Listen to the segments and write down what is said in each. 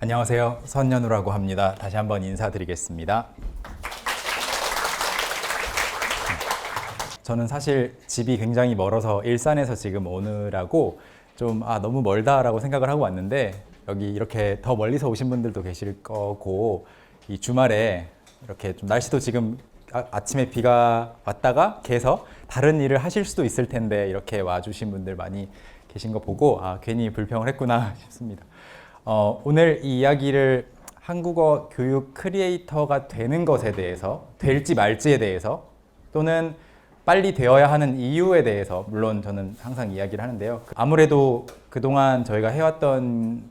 안녕하세요. 선연우라고 합니다. 다시 한번 인사드리겠습니다. 저는 사실 집이 굉장히 멀어서 일산에서 지금 오느라고 좀 너무 멀다라고 생각을 하고 왔는데 여기 이렇게 더 멀리서 오신 분들도 계실 거고 이 주말에 이렇게 좀 날씨도 지금 아침에 비가 왔다가 개서 다른 일을 하실 수도 있을 텐데 이렇게 와주신 분들 많이 계신 거 보고 괜히 불평을 했구나 싶습니다. 오늘 이 이야기를 한국어 교육 크리에이터가 되는 것에 대해서 될지 말지에 대해서 또는 빨리 되어야 하는 이유에 대해서 물론 저는 항상 이야기를 하는데요. 아무래도 그동안 저희가 해왔던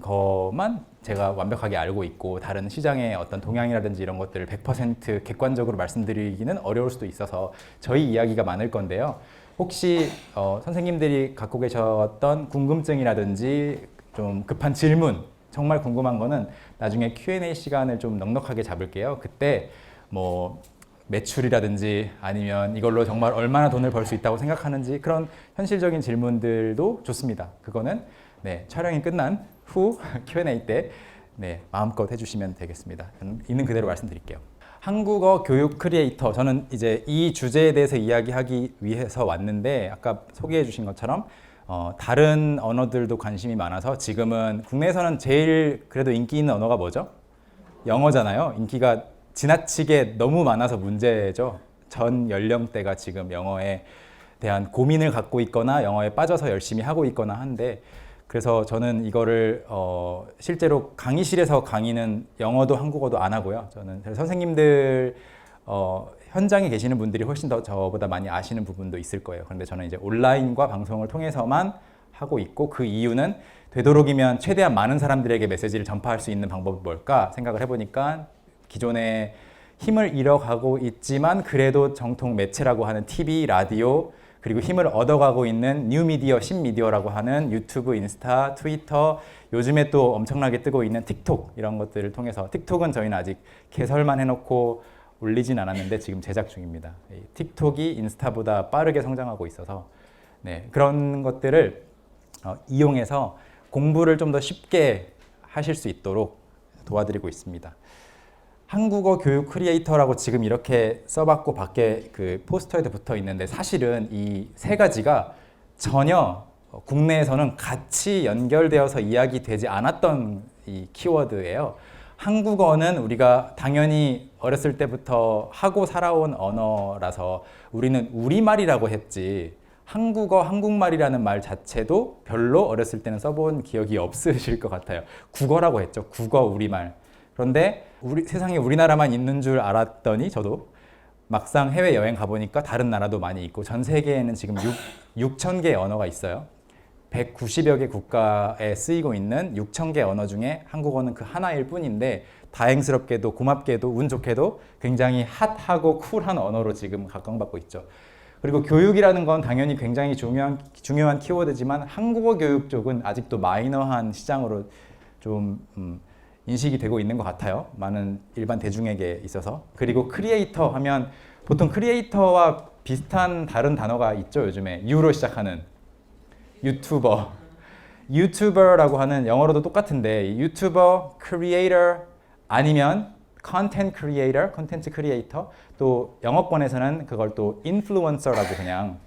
것만 제가 완벽하게 알고 있고 다른 시장의 어떤 동향이라든지 이런 것들을 100% 객관적으로 말씀드리기는 어려울 수도 있어서 저희 이야기가 많을 건데요. 혹시 선생님들이 갖고 계셨던 궁금증이라든지 좀 급한 질문, 정말 궁금한 거는 나중에 Q&A 시간을 좀 넉넉하게 잡을게요. 그때 뭐 매출이라든지 아니면 이걸로 정말 얼마나 돈을 벌 수 있다고 생각하는지 그런 현실적인 질문들도 좋습니다. 그거는 촬영이 끝난 후 Q&A 때 마음껏 해주시면 되겠습니다. 저는 있는 그대로 말씀드릴게요. 한국어 교육 크리에이터, 저는 이제 이 주제에 대해서 이야기하기 위해서 왔는데 아까 소개해 주신 것처럼 다른 언어들도 관심이 많아서 지금은 국내에서는 제일 그래도 인기 있는 언어가 뭐죠? 영어잖아요. 인기가 지나치게 너무 많아서 문제죠. 전 연령대가 지금 영어에 대한 고민을 갖고 있거나 영어에 빠져서 열심히 하고 있거나 한데 그래서 저는 이거를 실제로 강의실에서 강의는 영어도 한국어도 안 하고요. 저는 선생님들 현장에 계시는 분들이 훨씬 더 저보다 많이 아시는 부분도 있을 거예요. 그런데 저는 이제 온라인과 방송을 통해서만 하고 있고 그 이유는 되도록이면 최대한 많은 사람들에게 메시지를 전파할 수 있는 방법이 뭘까 생각을 해보니까 기존에 힘을 잃어가고 있지만 그래도 정통 매체라고 하는 TV, 라디오 그리고 힘을 얻어가고 있는 뉴미디어, 신미디어라고 하는 유튜브, 인스타, 트위터 요즘에 또 엄청나게 뜨고 있는 틱톡 이런 것들을 통해서 틱톡은 저희는 아직 개설만 해놓고 올리진 않았는데 지금 제작 중입니다. 틱톡이 인스타보다 빠르게 성장하고 있어서 그런 것들을 이용해서 공부를 좀 더 쉽게 하실 수 있도록 도와드리고 있습니다. 한국어 교육 크리에이터라고 지금 이렇게 써봤고 밖에 그 포스터에도 붙어 있는데 사실은 이 세 가지가 전혀 국내에서는 같이 연결되어서 이야기되지 않았던 이 키워드예요. 한국어는 우리가 당연히 어렸을 때부터 하고 살아온 언어라서 우리는 우리말이라고 했지 한국어, 한국말이라는 말 자체도 별로 어렸을 때는 써본 기억이 없으실 것 같아요. 국어라고 했죠. 국어, 우리말. 그런데 세상에 우리나라만 있는 줄 알았더니 저도 막상 해외여행 가보니까 다른 나라도 많이 있고 전 세계에는 지금 6,000개의 언어가 있어요. 190여 개 국가에 쓰이고 있는 6,000개 언어 중에 한국어는 그 하나일 뿐인데 다행스럽게도 고맙게도 운 좋게도 굉장히 핫하고 쿨한 언어로 지금 각광받고 있죠. 그리고 교육이라는 건 당연히 굉장히 중요한 키워드지만 한국어 교육 쪽은 아직도 마이너한 시장으로 좀 인식이 되고 있는 것 같아요. 많은 일반 대중에게 있어서. 그리고 크리에이터 하면 보통 크리에이터와 비슷한 다른 단어가 있죠. 요즘에 U로 시작하는 유튜버. 유튜버라고 하는 영어로도 똑같은데 유튜버, 크리에이터 아니면 컨텐트 크리에이터, 컨텐츠 크리에이터 또 영어권에서는 그걸 또 인플루언서라고 그냥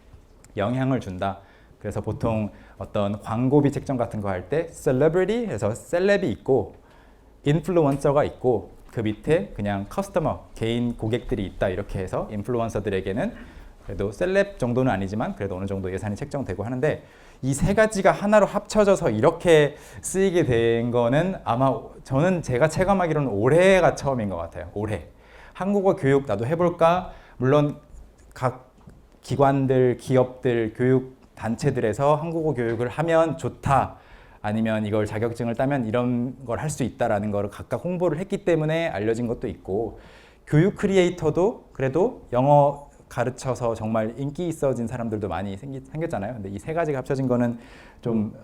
영향을 준다. 그래서 보통 어떤 광고비 책정 같은 거 할 때 셀러브리티 해서 셀럽이 있고 인플루언서가 있고 그 밑에 그냥 커스터머, 개인 고객들이 있다 이렇게 해서 인플루언서들에게는 그래도 셀럽 정도는 아니지만 그래도 어느 정도 예산이 책정되고 하는데 이 세 가지가 하나로 합쳐져서 이렇게 쓰이게 된 거는 아마 저는 제가 체감하기로는 올해가 처음인 것 같아요. 올해. 한국어 교육 나도 해볼까? 물론 각 기관들, 기업들, 교육 단체들에서 한국어 교육을 하면 좋다. 아니면 이걸 자격증을 따면 이런 걸 할 수 있다라는 걸 각각 홍보를 했기 때문에 알려진 것도 있고 교육 크리에이터도 그래도 영어 가르쳐서 정말 인기 있어진 사람들도 많이 생겼잖아요. 근데 이 세 가지가 합쳐진 거는 좀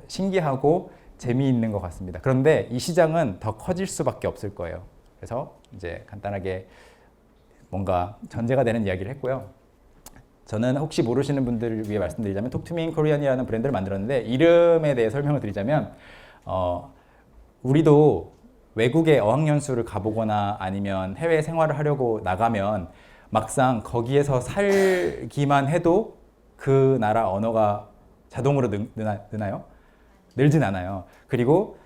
신기하고 재미있는 것 같습니다. 그런데 이 시장은 더 커질 수밖에 없을 거예요. 그래서 이제 간단하게 뭔가 전제가 되는 이야기를 했고요. 저는 혹시 모르시는 분들을 위해 말씀드리자면 톡투미 인 코리안이라는 브랜드를 만들었는데 이름에 대해 설명을 드리자면 우리도 외국에 어학연수를 가보거나 아니면 해외 생활을 하려고 나가면 막상 거기에서 살기만 해도 그 나라 언어가 자동으로 느나요? 늘진 않아요. 그리고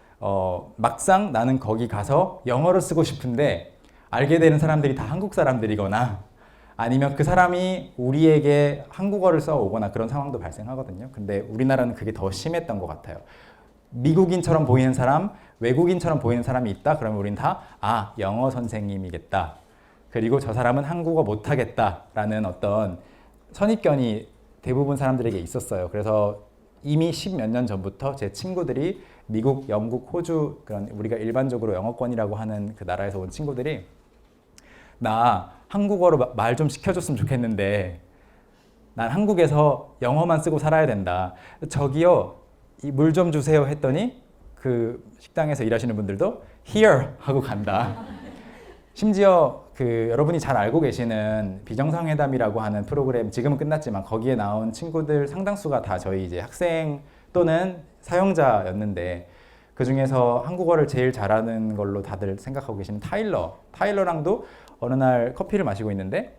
막상 나는 거기 가서 영어를 쓰고 싶은데 알게 되는 사람들이 다 한국 사람들이거나 아니면 그 사람이 우리에게 한국어를 써오거나 그런 상황도 발생하거든요. 근데 우리나라는 그게 더 심했던 것 같아요. 미국인처럼 보이는 사람, 외국인처럼 보이는 사람이 있다? 그러면 우린 다 영어 선생님이겠다. 그리고 저 사람은 한국어 못하겠다라는 어떤 선입견이 대부분 사람들에게 있었어요. 그래서 이미 10몇 년 전부터 제 친구들이 미국, 영국, 호주 그런 우리가 일반적으로 영어권이라고 하는 그 나라에서 온 친구들이 나 한국어로 말 좀 시켜줬으면 좋겠는데 난 한국에서 영어만 쓰고 살아야 된다. 저기요, 물 좀 주세요 했더니 그 식당에서 일하시는 분들도 here 하고 간다. 심지어 그 여러분이 잘 알고 계시는 비정상회담이라고 하는 프로그램 지금은 끝났지만 거기에 나온 친구들 상당수가 다 저희 이제 학생 또는 사용자였는데 그 중에서 한국어를 제일 잘하는 걸로 다들 생각하고 계시는 타일러랑도 어느 날 커피를 마시고 있는데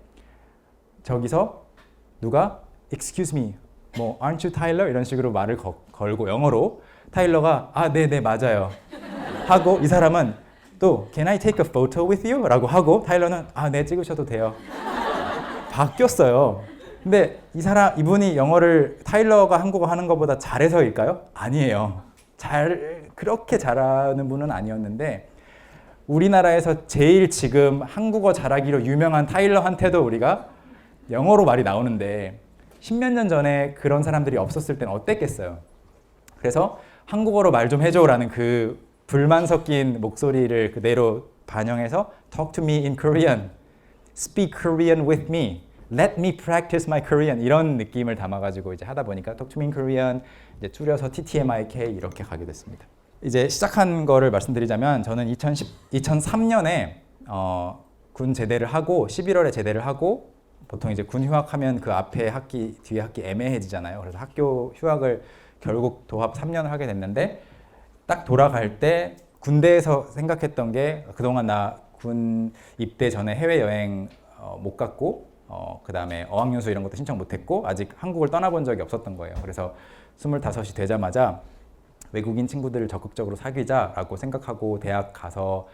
저기서 누가 excuse me, 뭐 aren't you Tyler 이런 식으로 말을 걸고 영어로 타일러가 네네 맞아요 하고 이 사람은 또 Can I take a photo with you? 라고 하고 타일러는 네 찍으셔도 돼요. 바뀌었어요. 근데 이분이 영어를 타일러가 한국어 하는 것보다 잘해서일까요? 아니에요. 그렇게 잘하는 분은 아니었는데 우리나라에서 제일 지금 한국어 잘하기로 유명한 타일러한테도 우리가 영어로 말이 나오는데 10몇 년 전에 그런 사람들이 없었을 때는 어땠겠어요? 그래서 한국어로 말 좀 해줘라는 그 불만 섞인 목소리를 그대로 반영해서 Talk to me in Korean, Speak Korean with me, Let me practice my Korean 이런 느낌을 담아가지고 이제 하다 보니까 Talk to me in Korean 이제 줄여서 TTMIK 이렇게 가게 됐습니다. 이제 시작한 거를 말씀드리자면 저는 2003년에 군 제대를 하고 11월에 제대를 하고 보통 이제 군 휴학하면 그 앞에 학기 뒤에 학기 애매해지잖아요. 그래서 학교 휴학을 결국 도합 3년을 하게 됐는데 딱 돌아갈 때 군대에서 생각했던 게 그동안 나 군 입대 전에 해외여행 못 갔고 그 다음에 어학연수 이런 것도 신청 못했고 아직 한국을 떠나본 적이 없었던 거예요. 그래서 25이 되자마자 외국인 친구들을 적극적으로 사귀자라고 생각하고 대학 가서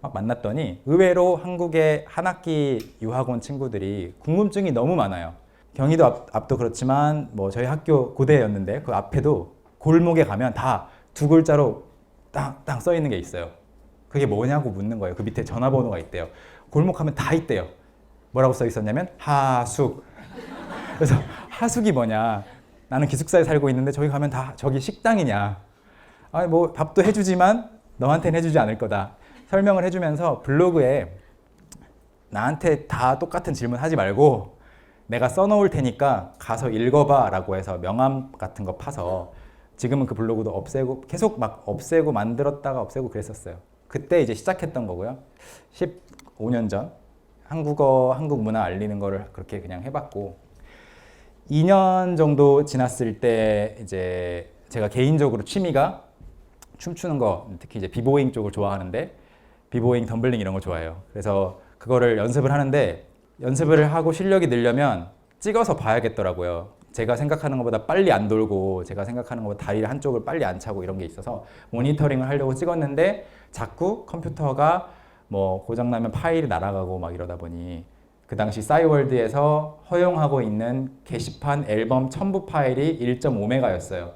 막 만났더니 의외로 한국의 한 학기 유학 온 친구들이 궁금증이 너무 많아요. 경희도 앞도 그렇지만 뭐 저희 학교 고대였는데 그 앞에도 골목에 가면 다 두 글자로 땅땅 써 있는 게 있어요. 그게 뭐냐고 묻는 거예요. 그 밑에 전화번호가 있대요. 골목 가면 다 있대요. 뭐라고 써 있었냐면 하숙. 그래서 하숙이 뭐냐? 나는 기숙사에 살고 있는데 저기 가면 다 저기 식당이냐? 뭐 밥도 해주지만 너한테는 해주지 않을 거다. 설명을 해주면서 블로그에 나한테 다 똑같은 질문 하지 말고 내가 써놓을 테니까 가서 읽어봐 라고 해서 명함 같은 거 파서 지금은 그 블로그도 없애고 계속 막 없애고 만들었다가 없애고 그랬었어요. 그때 이제 시작했던 거고요. 15년 전 한국 문화 알리는 거를 그렇게 그냥 해봤고 2년 정도 지났을 때 이제 제가 개인적으로 취미가 춤추는 거, 특히 이제 비보잉 쪽을 좋아하는데 비보잉, 덤블링 이런 거 좋아해요. 그래서 그거를 연습을 하는데 연습을 하고 실력이 늘려면 찍어서 봐야겠더라고요. 제가 생각하는 것보다 빨리 안 돌고 제가 생각하는 것보다 다리를 한쪽을 빨리 안 차고 이런 게 있어서 모니터링을 하려고 찍었는데 자꾸 컴퓨터가 뭐 고장나면 파일이 날아가고 막 이러다 보니 그 당시 싸이월드에서 허용하고 있는 게시판 앨범 첨부 파일이 1.5메가였어요.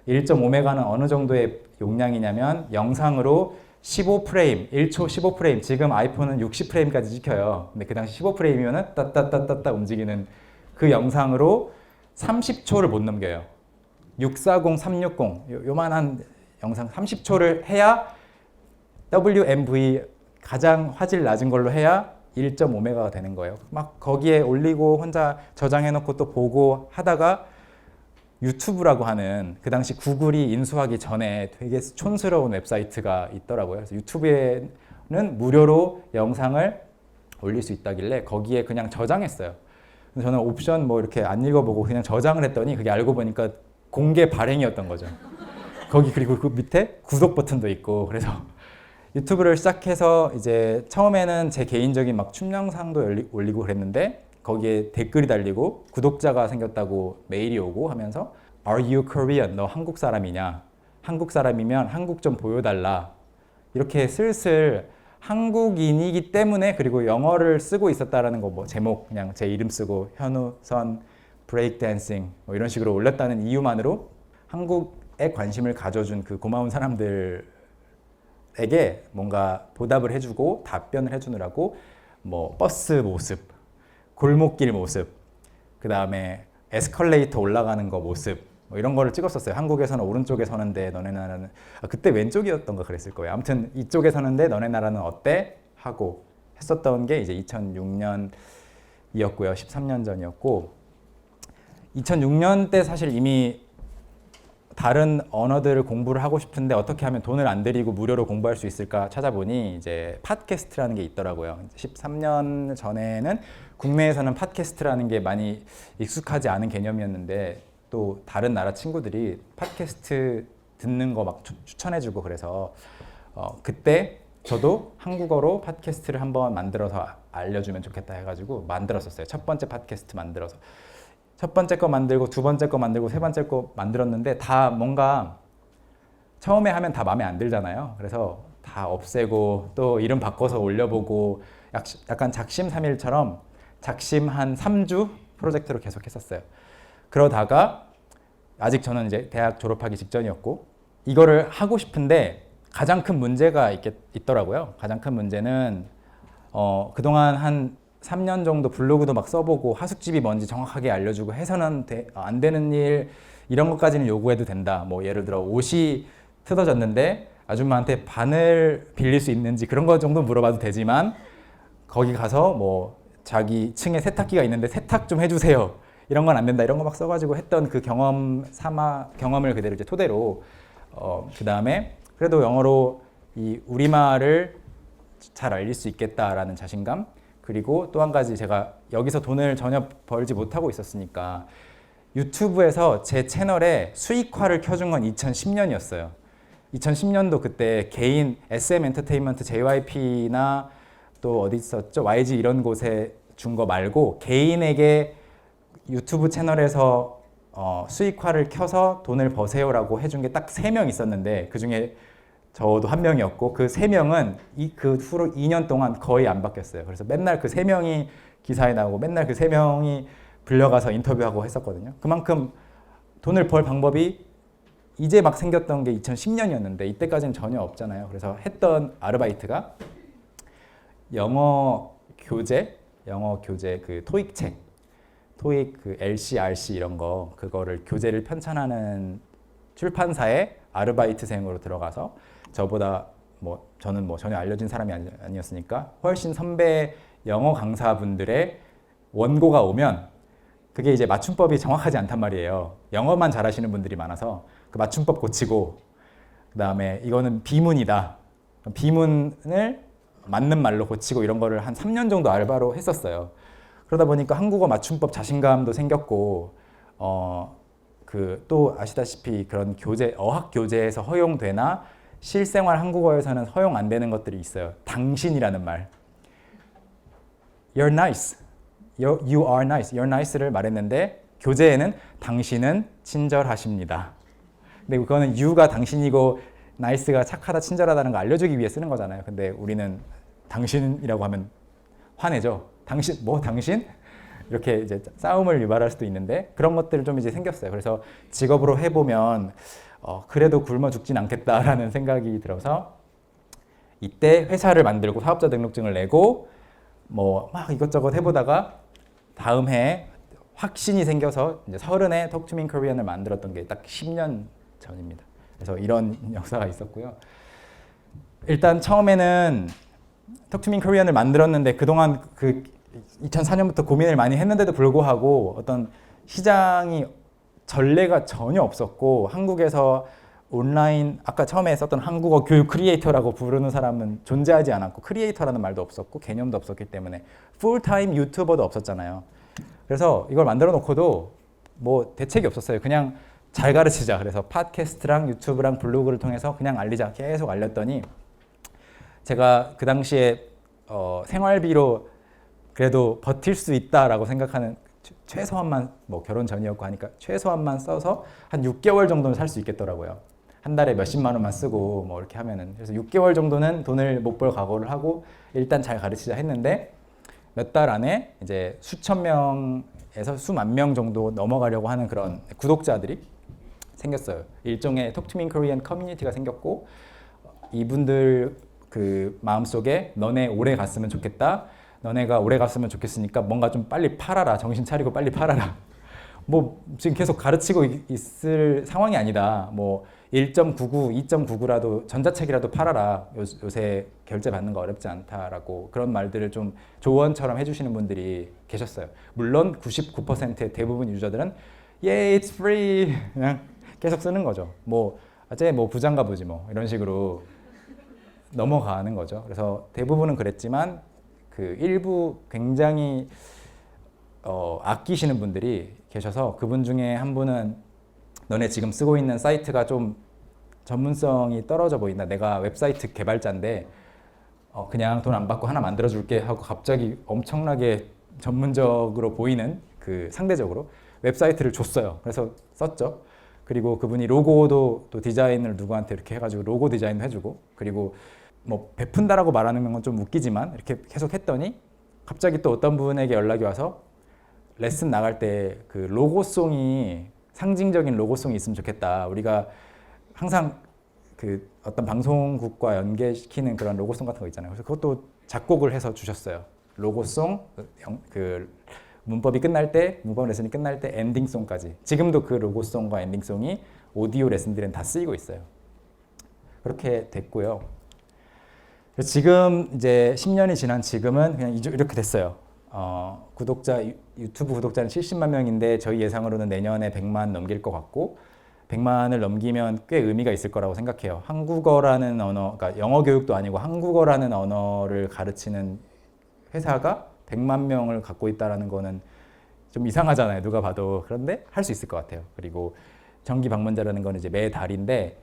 1.5메가는 어느 정도의 용량이냐면 영상으로 15프레임, 1초 15프레임, 지금 아이폰은 60프레임까지 찍혀요. 근데 그 당시 15프레임이면 따따따따따 움직이는 그 영상으로 30초를 못 넘겨요. 640, 360 요만한 영상 30초를 해야 WMV 가장 화질 낮은 걸로 해야 1.5메가가 되는 거예요. 막 거기에 올리고 혼자 저장해놓고 또 보고 하다가 유튜브라고 하는 그 당시 구글이 인수하기 전에 되게 촌스러운 웹사이트가 있더라고요. 그래서 유튜브에는 무료로 영상을 올릴 수 있다길래 거기에 그냥 저장했어요. 근데 저는 옵션 뭐 이렇게 안 읽어보고 그냥 저장을 했더니 그게 알고 보니까 공개 발행이었던 거죠. 거기 그리고 그 밑에 구독 버튼도 있고 그래서 유튜브를 시작해서 이제 처음에는 제 개인적인 막 춤 영상도 올리고 그랬는데 거기에 댓글이 달리고 구독자가 생겼다고 메일이 오고 하면서 Are you Korean? 너 한국 사람이냐? 한국 사람이면 한국 좀 보여달라. 이렇게 슬슬 한국인이기 때문에 그리고 영어를 쓰고 있었다라는 거 뭐 제목 그냥 제 이름 쓰고 현우선 브레이크 댄싱 뭐 이런 식으로 올렸다는 이유만으로 한국에 관심을 가져준 그 고마운 사람들에게 뭔가 보답을 해주고 답변을 해주느라고 뭐 버스 모습, 골목길 모습, 그 다음에 에스컬레이터 올라가는 거 모습 뭐 이런 거를 찍었었어요. 한국에서는 오른쪽에 서는데 너네 나라는 그때 왼쪽이었던가 그랬을 거예요. 아무튼 이쪽에 서는데 너네 나라는 어때? 하고 했었던 게 이제 2006년이었고요. 13년 전이었고 2006년 때 사실 이미 다른 언어들을 공부를 하고 싶은데 어떻게 하면 돈을 안 들이고 무료로 공부할 수 있을까 찾아보니 이제 팟캐스트라는 게 있더라고요. 13년 전에는 국내에서는 팟캐스트라는 게 많이 익숙하지 않은 개념이었는데 또 다른 나라 친구들이 팟캐스트 듣는 거 막 추천해주고 그래서 그때 저도 한국어로 팟캐스트를 한번 만들어서 알려주면 좋겠다 해가지고 만들었었어요. 첫 번째 팟캐스트 만들어서 첫 번째 거 만들고 두 번째 거 만들고 세 번째 거 만들었는데 다 뭔가 처음에 하면 다 마음에 안 들잖아요. 그래서 다 없애고 또 이름 바꿔서 올려보고 약간 작심삼일처럼 작심 한 3주 프로젝트로 계속 했었어요. 그러다가 아직 저는 이제 대학 졸업하기 직전이었고 이거를 하고 싶은데 가장 큰 문제가 있더라고요. 가장 큰 문제는 그동안 한 3년 정도 블로그도 막 써보고 하숙집이 뭔지 정확하게 알려주고 해서는 안 되는 일 이런 것까지는 요구해도 된다. 뭐 예를 들어 옷이 뜯어졌는데 아줌마한테 바늘 빌릴 수 있는지 그런 거 정도 물어봐도 되지만 거기 가서 뭐 자기 층에 세탁기가 있는데 세탁 좀 해주세요. 이런 건 안 된다. 이런 거 막 써가지고 했던 그 경험을 그대로 이제 토대로 그 다음에 그래도 영어로 이 우리말을 잘 알릴 수 있겠다라는 자신감 그리고 또 한 가지 제가 여기서 돈을 전혀 벌지 못하고 있었으니까 유튜브에서 제 채널에 수익화를 켜준 건 2010년이었어요. 2010년도 그때 개인 SM 엔터테인먼트 JYP나 또 어디 있었죠? YG 이런 곳에 준 거 말고 개인에게 유튜브 채널에서 수익화를 켜서 돈을 버세요라고 해준 게 딱 3명 있었는데 그 중에 저도 한 명이었고 그 3명은 그 후로 2년 동안 거의 안 바뀌었어요. 그래서 맨날 그 3명이 기사에 나오고 맨날 그 3명이 불려가서 인터뷰하고 했었거든요. 그만큼 돈을 벌 방법이 이제 막 생겼던 게 2010년이었는데 이때까지는 전혀 없잖아요. 그래서 했던 아르바이트가 영어 교재 그 토익 책, 토익 그 LC, RC 이런 거 그거를 교재를 편찬하는 출판사에 아르바이트생으로 들어가서 저보다 뭐 저는 뭐 전혀 알려진 사람이 아니었으니까 훨씬 선배 영어 강사분들의 원고가 오면 그게 이제 맞춤법이 정확하지 않단 말이에요. 영어만 잘하시는 분들이 많아서 그 맞춤법 고치고 그 다음에 이거는 비문이다. 비문을 맞는 말로 고치고 이런 거를 한 3년 정도 알바로 했었어요. 그러다 보니까 한국어 맞춤법 자신감도 생겼고 그 또 아시다시피 그런 교재 어학 교재에서 허용되나 실생활 한국어에서는 허용 안 되는 것들이 있어요. 당신이라는 말. You're nice. You are nice. You're nice를 말했는데 교재에는 당신은 친절하십니다. 근데 그거는 you가 당신이고 nice가 착하다 친절하다는 거 알려주기 위해 쓰는 거잖아요. 근데 우리는 당신이라고 하면 화내죠. 당신? 이렇게 이제 싸움을 유발할 수도 있는데 그런 것들이 좀 이제 생겼어요. 그래서 직업으로 해보면 그래도 굶어 죽진 않겠다라는 생각이 들어서 이때 회사를 만들고 사업자 등록증을 내고 뭐 막 이것저것 해보다가 다음 해에 확신이 생겨서 이제 30에 Talk to Me in Korean을 만들었던 게 딱 10년 전입니다. 그래서 이런 역사가 있었고요. 일단 처음에는 Talk to Me in Korean을 만들었는데 그동안 그 2004년부터 고민을 많이 했는데도 불구하고 어떤 시장이 전례가 전혀 없었고 한국에서 온라인 아까 처음에 썼던 한국어 교육 크리에이터라고 부르는 사람은 존재하지 않았고 크리에이터라는 말도 없었고 개념도 없었기 때문에 풀타임 유튜버도 없었잖아요. 그래서 이걸 만들어 놓고도 뭐 대책이 없었어요. 그냥 잘 가르치자. 그래서 팟캐스트랑 유튜브랑 블로그를 통해서 그냥 알리자. 계속 알렸더니 제가 그 당시에 생활비로 그래도 버틸 수 있다라고 생각하는 최소한만 뭐 결혼 전이었고 하니까 최소한만 써서 한 6개월 정도는 살 수 있겠더라고요. 한 달에 몇십만 원만 쓰고 뭐 이렇게 하면은. 그래서 6개월 정도는 돈을 못 벌 각오를 하고 일단 잘 가르치자 했는데 몇 달 안에 이제 수천 명에서 수만 명 정도 넘어가려고 하는 그런 구독자들이 생겼어요. 일종의 Talk to Me in Korean 커뮤니티가 생겼고 이분들 그 마음속에 너네 오래 갔으면 좋겠다. 너네가 오래 갔으면 좋겠으니까 뭔가 좀 빨리 팔아라. 정신 차리고 빨리 팔아라. 뭐 지금 계속 가르치고 있을 상황이 아니다. 뭐 1.99, 2.99라도 전자책이라도 팔아라. 요새 결제 받는 거 어렵지 않다라고 그런 말들을 좀 조언처럼 해주시는 분들이 계셨어요. 물론 99%의 대부분 유저들은 Yeah, it's free. 그냥 계속 쓰는 거죠. 뭐 어째 뭐 부장가 보지 뭐 이런 식으로 넘어가는 거죠. 그래서 대부분은 그랬지만 그 일부 굉장히 아끼시는 분들이 계셔서 그분 중에 한 분은 너네 지금 쓰고 있는 사이트가 좀 전문성이 떨어져 보인다. 내가 웹사이트 개발자인데 그냥 돈 안 받고 하나 만들어 줄게 하고 갑자기 엄청나게 전문적으로 보이는 그 상대적으로 웹사이트를 줬어요. 그래서 썼죠. 그리고 그분이 로고도 또 디자인을 누구한테 이렇게 해가지고 로고 디자인도 해주고 그리고 뭐 베푼다라고 말하는 건 좀 웃기지만 이렇게 계속 했더니 갑자기 또 어떤 분에게 연락이 와서 레슨 나갈 때 그 로고송이 상징적인 로고송이 있으면 좋겠다. 우리가 항상 그 어떤 방송국과 연계시키는 그런 로고송 같은 거 있잖아요. 그래서 그것도 작곡을 해서 주셨어요. 로고송, 그 문법이 끝날 때, 문법 레슨이 끝날 때 엔딩송까지. 지금도 그 로고송과 엔딩송이 오디오 레슨들은 다 쓰이고 있어요. 그렇게 됐고요. 지금 이제 10년이 지난 지금은 그냥 이렇게 됐어요. 유튜브 구독자는 70만 명인데 저희 예상으로는 내년에 100만 넘길 것 같고 100만을 넘기면 꽤 의미가 있을 거라고 생각해요. 한국어라는 언어, 그러니까 영어 교육도 아니고 한국어라는 언어를 가르치는 회사가 100만 명을 갖고 있다는 거는 좀 이상하잖아요. 누가 봐도. 그런데 할 수 있을 것 같아요. 그리고 정기 방문자라는 건 이제 매달인데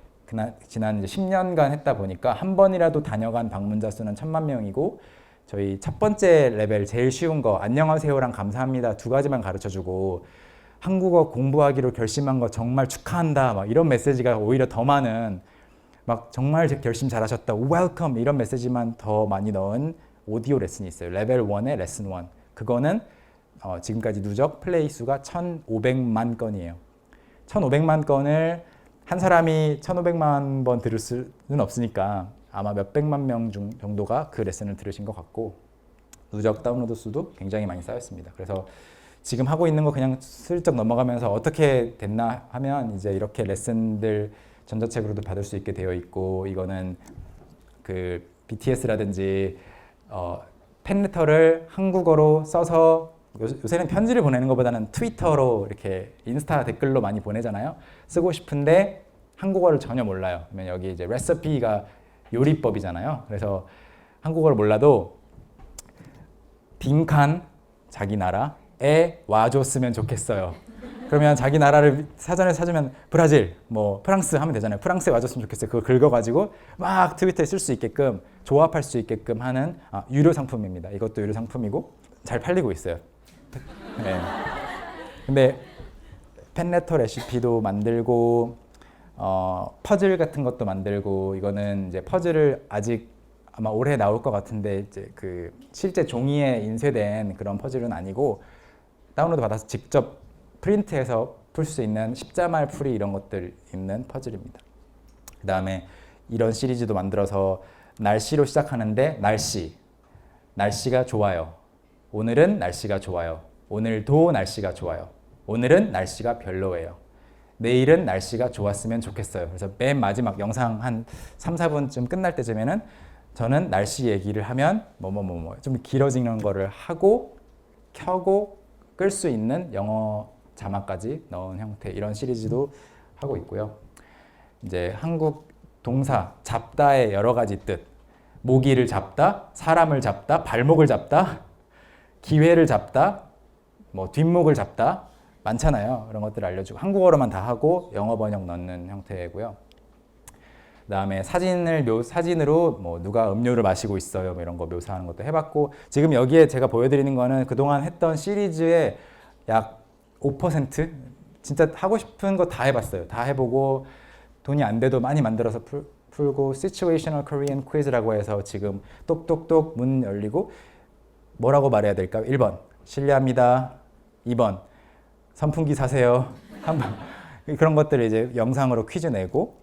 지난 이제 10년간 했다 보니까 한 번이라도 다녀간 방문자 수는 1000만 명이고 저희 첫 번째 레벨 제일 쉬운 거 안녕하세요랑 감사합니다 두 가지만 가르쳐주고 한국어 공부하기로 결심한 거 정말 축하한다 막 이런 메시지가 오히려 더 많은 막 정말 결심 잘하셨다 웰컴 이런 메시지만 더 많이 넣은 오디오 레슨이 있어요. 레벨 1의 레슨 1 그거는 지금까지 누적 플레이 수가 1500만 건이에요. 1500만 건을 한 사람이 1500만 번 들을 수는 없으니까 아마 몇백만 명 정도가 그 레슨을 들으신 것 같고 누적 다운로드 수도 굉장히 많이 쌓였습니다. 그래서 지금 하고 있는 거 그냥 슬쩍 넘어가면서 어떻게 됐나 하면 이제 이렇게 레슨들 전자책으로도 받을 수 있게 되어 있고 이거는 그 BTS라든지 팬레터를 한국어로 써서 요새는 편지를 보내는 것보다는 트위터로 이렇게 인스타 댓글로 많이 보내잖아요. 쓰고 싶은데 한국어를 전혀 몰라요. 그러면 여기 이제 레시피가 요리법이잖아요. 그래서 한국어를 몰라도 빈칸 자기 나라에 와줬으면 좋겠어요. 그러면 자기 나라를 사전에 찾으면 브라질, 뭐 프랑스 하면 되잖아요. 프랑스에 와줬으면 좋겠어요. 그거 긁어가지고 막 트위터에 쓸 수 있게끔 조합할 수 있게끔 하는 유료 상품입니다. 이것도 유료 상품이고 잘 팔리고 있어요. 네. 근데 팬레터 레시피도 만들고 퍼즐 같은 것도 만들고 이거는 이제 퍼즐을 아직 아마 올해 나올 것 같은데 이제 그 실제 종이에 인쇄된 그런 퍼즐은 아니고 다운로드 받아서 직접 프린트해서 풀 수 있는 십자말 풀이 이런 것들 있는 퍼즐입니다. 그 다음에 이런 시리즈도 만들어서 날씨로 시작하는데 날씨가 좋아요. 오늘은 날씨가 좋아요. 오늘도 날씨가 좋아요. 오늘은 날씨가 별로예요. 내일은 날씨가 좋았으면 좋겠어요. 그래서 맨 마지막 영상 한 3, 4분쯤 끝날 때쯤에는 저는 날씨 얘기를 하면 좀 길어지는 거를 하고 켜고 끌 수 있는 영어 자막까지 넣은 형태 이런 시리즈도 하고 있고요. 이제 한국 동사 잡다의 여러 가지 뜻 모기를 잡다, 사람을 잡다, 발목을 잡다, 기회를 잡다, 뭐 뒷목을 잡다 많잖아요. 그런 것들을 알려주고 한국어로만 다 하고 영어 번역 넣는 형태고요. 그다음에 사진으로 뭐 누가 음료를 마시고 있어요, 뭐 이런 거 묘사하는 것도 해봤고, 지금 여기에 제가 보여드리는 거는 그동안 했던 시리즈의 약 5%? 진짜 하고 싶은 거 다 해봤어요. 다 해보고 돈이 안 돼도 많이 만들어서 풀고, Situational Korean Quiz라고 해서 지금 똑똑똑 문 열리고 뭐라고 말해야 될까요? 1번 실례합니다. 2번 선풍기 사세요. 3번 그런 것들을 이제 영상으로 퀴즈 내고,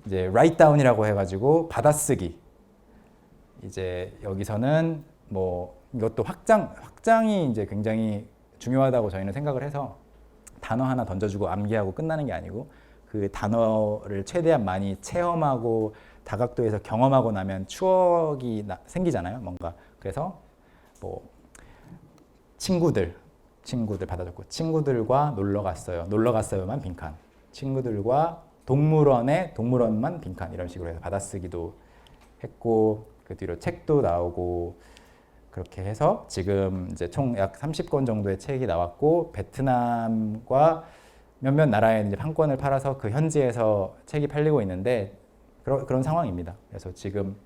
이제 write down이라고 해가지고 받아쓰기. 이제 여기서는 뭐 이것도 확장이 이제 굉장히 중요하다고 저희는 생각을 해서, 단어 하나 던져주고 암기하고 끝나는 게 아니고 그 단어를 최대한 많이 체험하고 다각도에서 경험하고 나면 추억이 생기잖아요, 뭔가. 그래서 뭐 친구들 받아줬고, 친구들과 놀러 갔어요만 빈칸, 친구들과 동물원만 빈칸, 이런 식으로 해서 받아쓰기도 했고, 그 뒤로 책도 나오고, 그렇게 해서 지금 이제 총 약 30권 정도의 책이 나왔고, 베트남과 몇몇 나라에 이제 판권을 팔아서 그 현지에서 책이 팔리고 있는데, 그런 상황입니다. 그래서 지금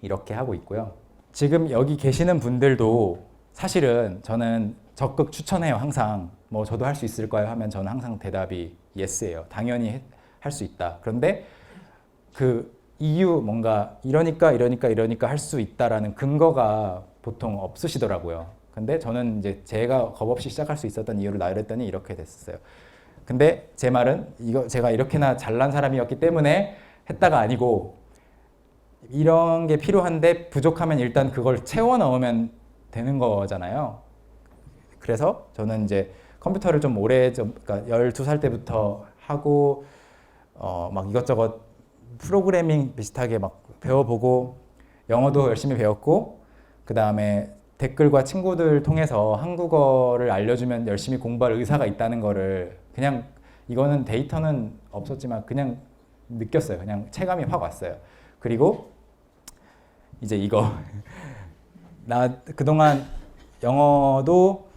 이렇게 하고 있고요. 지금 여기 계시는 분들도 사실은 저는 적극 추천해요. 항상 뭐 저도 할 수 있을까요 하면 저는 항상 대답이 예스예요. 당연히 할 수 있다. 그런데 그 이유, 뭔가 이러니까 할 수 있다라는 근거가 보통 없으시더라고요. 근데 저는 이제 제가 겁없이 시작할 수 있었던 이유를 나열했더니 이렇게 됐었어요. 근데 제 말은 이거 제가 이렇게나 잘난 사람이었기 때문에 했다가 아니고, 이런 게 필요한데 부족하면 일단 그걸 채워 넣으면 되는 거잖아요. 그래서 저는 이제 컴퓨터를 좀 그러니까 12살 때부터 하고, 막 이것저것 프로그래밍 비슷하게 막 배워보고, 영어도 열심히 배웠고, 그 다음에 댓글과 친구들 통해서 한국어를 알려주면 열심히 공부할 의사가 있다는 거를, 그냥 이거는 데이터는 없었지만 그냥 느꼈어요. 그냥 체감이 확 왔어요. 그리고 이제 이거 나 그동안 영어도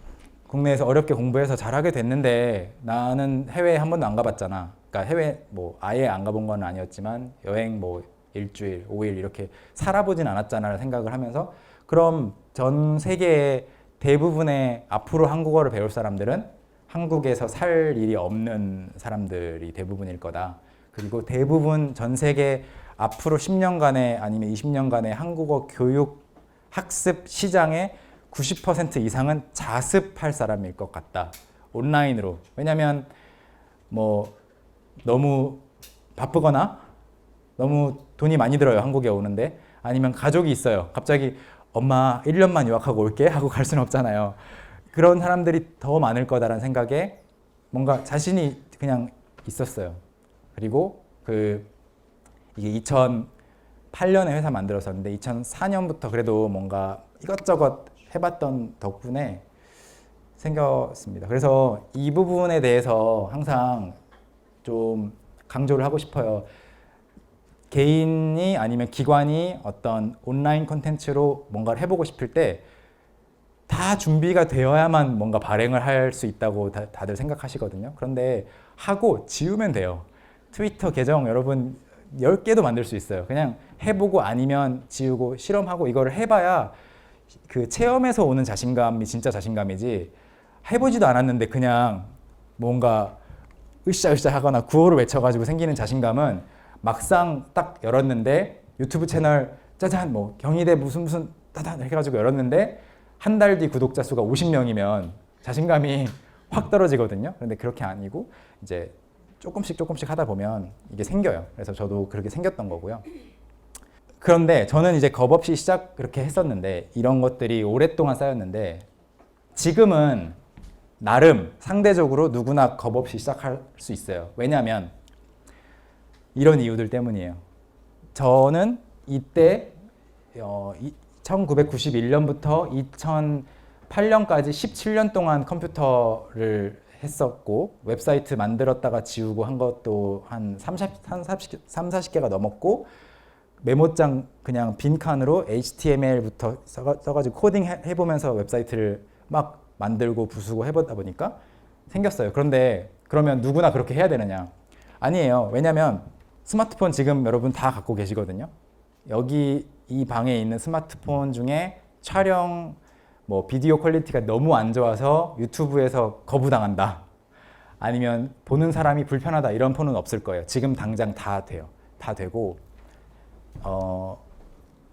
국내에서 어렵게 공부해서 잘하게 됐는데, 나는 해외에 한 번도 안 가봤잖아. 그러니까 해외 뭐 아예 안 가본 건 아니었지만 여행 뭐 일주일, 5일 이렇게 살아보진 않았잖아라는 생각을 하면서, 그럼 전 세계의 대부분의 앞으로 한국어를 배울 사람들은 한국에서 살 일이 없는 사람들이 대부분일 거다. 그리고 대부분 전 세계 앞으로 10년간의 아니면 20년간의 한국어 교육 학습 시장의 90% 이상은 자습할 사람일 것 같다. 온라인으로. 왜냐면 뭐 너무 바쁘거나 너무 돈이 많이 들어요, 한국에 오는데. 아니면 가족이 있어요. 갑자기 엄마 1년만 유학하고 올게 하고 갈 수는 없잖아요. 그런 사람들이 더 많을 거다라는 생각에 뭔가 자신이 그냥 있었어요. 그리고 이게 2008년에 회사 만들었었는데 2004년부터 그래도 뭔가 이것저것 해봤던 덕분에 생겼습니다. 그래서 이 부분에 대해서 항상 좀 강조를 하고 싶어요. 개인이 아니면 기관이 어떤 온라인 콘텐츠로 뭔가를 해보고 싶을 때 다 준비가 되어야만 뭔가 발행을 할 수 있다고 다들 생각하시거든요. 그런데 하고 지우면 돼요. 트위터 계정 여러분 10개도 만들 수 있어요. 그냥 해보고 아니면 지우고 실험하고, 이거를 해봐야 그 체험에서 오는 자신감이 진짜 자신감이지, 해보지도 않았는데 그냥 뭔가 으쌰으쌰 하거나 구호를 외쳐가지고 생기는 자신감은 막상 딱 열었는데 유튜브 채널 짜잔 뭐 경희대 무슨 따단 이렇게 해가지고 열었는데 한 달 뒤 구독자 수가 50명이면 자신감이 확 떨어지거든요. 그런데 그렇게 아니고 이제 조금씩 하다 보면 이게 생겨요. 그래서 저도 그렇게 생겼던 거고요. 그런데 저는 이제 겁없이 그렇게 했었는데, 이런 것들이 오랫동안 쌓였는데, 지금은 나름 상대적으로 누구나 겁없이 시작할 수 있어요. 왜냐하면 이런 이유들 때문이에요. 저는 이때 1991년부터 2008년까지 17년 동안 컴퓨터를 했었고, 웹사이트 만들었다가 지우고 한 것도 한 40개가 넘었고, 메모장 그냥 빈칸으로 HTML부터 써가지고 코딩 해보면서 웹사이트를 막 만들고 부수고 해보다 보니까 생겼어요. 그런데 그러면 누구나 그렇게 해야 되느냐? 아니에요. 왜냐하면 스마트폰 지금 여러분 다 갖고 계시거든요. 여기 이 방에 있는 스마트폰 중에 촬영 뭐 비디오 퀄리티가 너무 안 좋아서 유튜브에서 거부당한다. 아니면 보는 사람이 불편하다 이런 폰은 없을 거예요. 지금 당장 다 돼요. 다 되고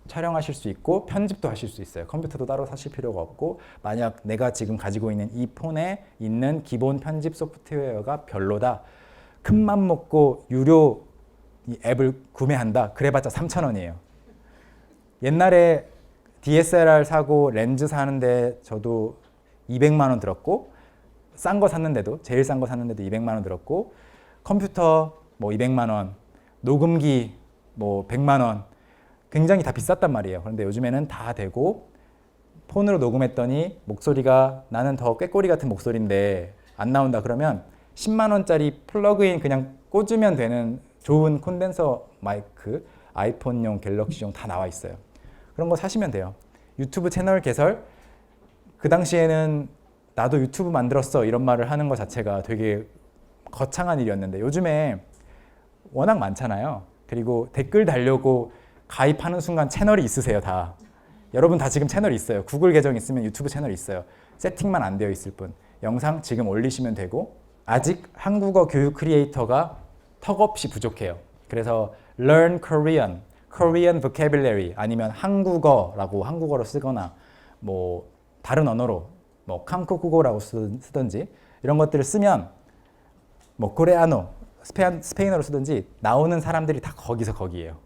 촬영하실 수 있고 편집도 하실 수 있어요. 컴퓨터도 따로 사실 필요가 없고 만약 내가 지금 가지고 있는 이 폰에 있는 기본 편집 소프트웨어가 별로다. 큰맘 먹고 유료 이 앱을 구매한다. 그래봤자 3,000원이에요. 옛날에 DSLR 사고 렌즈 사는데 저도 200만 원 들었고 싼 거 샀는데도 제일 싼 거 샀는데도 200만 원 들었고 컴퓨터 뭐 200만 원, 녹음기 뭐 100만 원 굉장히 다 비쌌단 말이에요. 그런데 요즘에는 다 되고 폰으로 녹음했더니 목소리가 나는 더 꾀꼬리 같은 목소리인데 안 나온다 그러면 10만 원짜리 플러그인 그냥 꽂으면 되는 좋은 콘덴서 마이크 아이폰용 갤럭시용 다 나와 있어요. 그런 거 사시면 돼요. 유튜브 채널 개설 그 당시에는 나도 유튜브 만들었어 이런 말을 하는 것 자체가 되게 거창한 일이었는데 요즘에 워낙 많잖아요. 그리고 댓글 달려고 가입하는 순간 채널이 있으세요 다. 여러분 다 지금 채널 있어요. 구글 계정 있으면 유튜브 채널 있어요. 세팅만 안 되어 있을 뿐. 영상 지금 올리시면 되고 아직 한국어 교육 크리에이터가 턱없이 부족해요. 그래서 learn Korean, Korean vocabulary 아니면 한국어라고 한국어로 쓰거나 뭐 다른 언어로 뭐 한국어라고 쓰든지 이런 것들을 쓰면 뭐 코레아노, 스페인어로 쓰든지 나오는 사람들이 다 거기서 거기에요.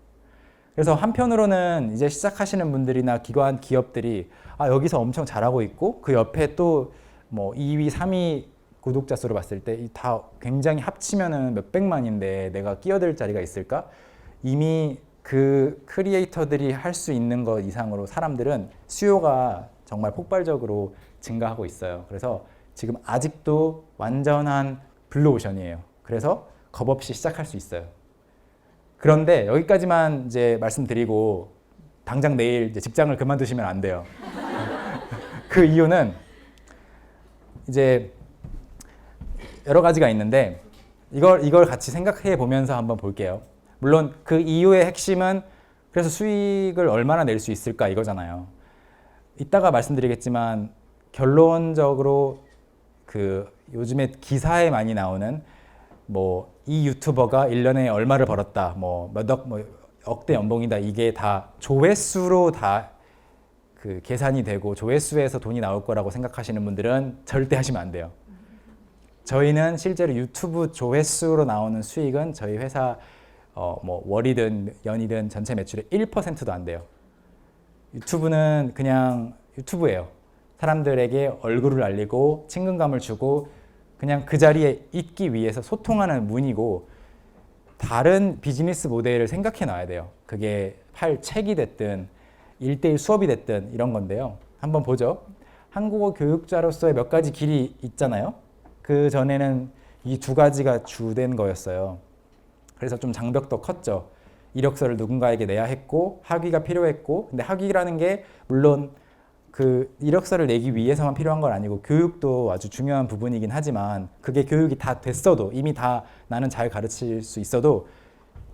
그래서 한편으로는 이제 시작하시는 분들이나 기관, 기업들이 여기서 엄청 잘하고 있고 그 옆에 또 뭐 2위, 3위 구독자 수로 봤을 때 다 굉장히 합치면은 몇백만인데 내가 끼어들 자리가 있을까? 이미 그 크리에이터들이 할 수 있는 것 이상으로 사람들은 수요가 정말 폭발적으로 증가하고 있어요. 그래서 지금 아직도 완전한 블루오션이에요. 그래서 겁없이 시작할 수 있어요. 그런데 여기까지만 이제 말씀드리고 당장 내일 이제 직장을 그만두시면 안 돼요. 그 이유는 이제 여러 가지가 있는데 이걸 같이 생각해 보면서 한번 볼게요. 물론 그 이유의 핵심은 그래서 수익을 얼마나 낼 수 있을까 이거잖아요. 이따가 말씀드리겠지만 결론적으로 그 요즘에 기사에 많이 나오는 뭐 이 유튜버가 1년에 얼마를 벌었다, 뭐 억대 연봉이다 이게 다 조회수로 다 그 계산이 되고 조회수에서 돈이 나올 거라고 생각하시는 분들은 절대 하시면 안 돼요. 저희는 실제로 유튜브 조회수로 나오는 수익은 저희 회사 뭐 월이든 연이든 전체 매출의 1%도 안 돼요. 유튜브는 그냥 유튜브예요. 사람들에게 얼굴을 알리고 친근감을 주고 그냥 그 자리에 있기 위해서 소통하는 문이고 다른 비즈니스 모델을 생각해 놔야 돼요. 그게 팔 책이 됐든 1대1 수업이 됐든 이런 건데요. 한번 보죠. 한국어 교육자로서의 몇 가지 길이 있잖아요. 그 전에는 이 두 가지가 주된 거였어요. 그래서 좀 장벽도 컸죠. 이력서를 누군가에게 내야 했고 학위가 필요했고 근데 학위라는 게 물론 그 이력서를 내기 위해서만 필요한 건 아니고 교육도 아주 중요한 부분이긴 하지만 그게 교육이 다 됐어도 이미 다 나는 잘 가르칠 수 있어도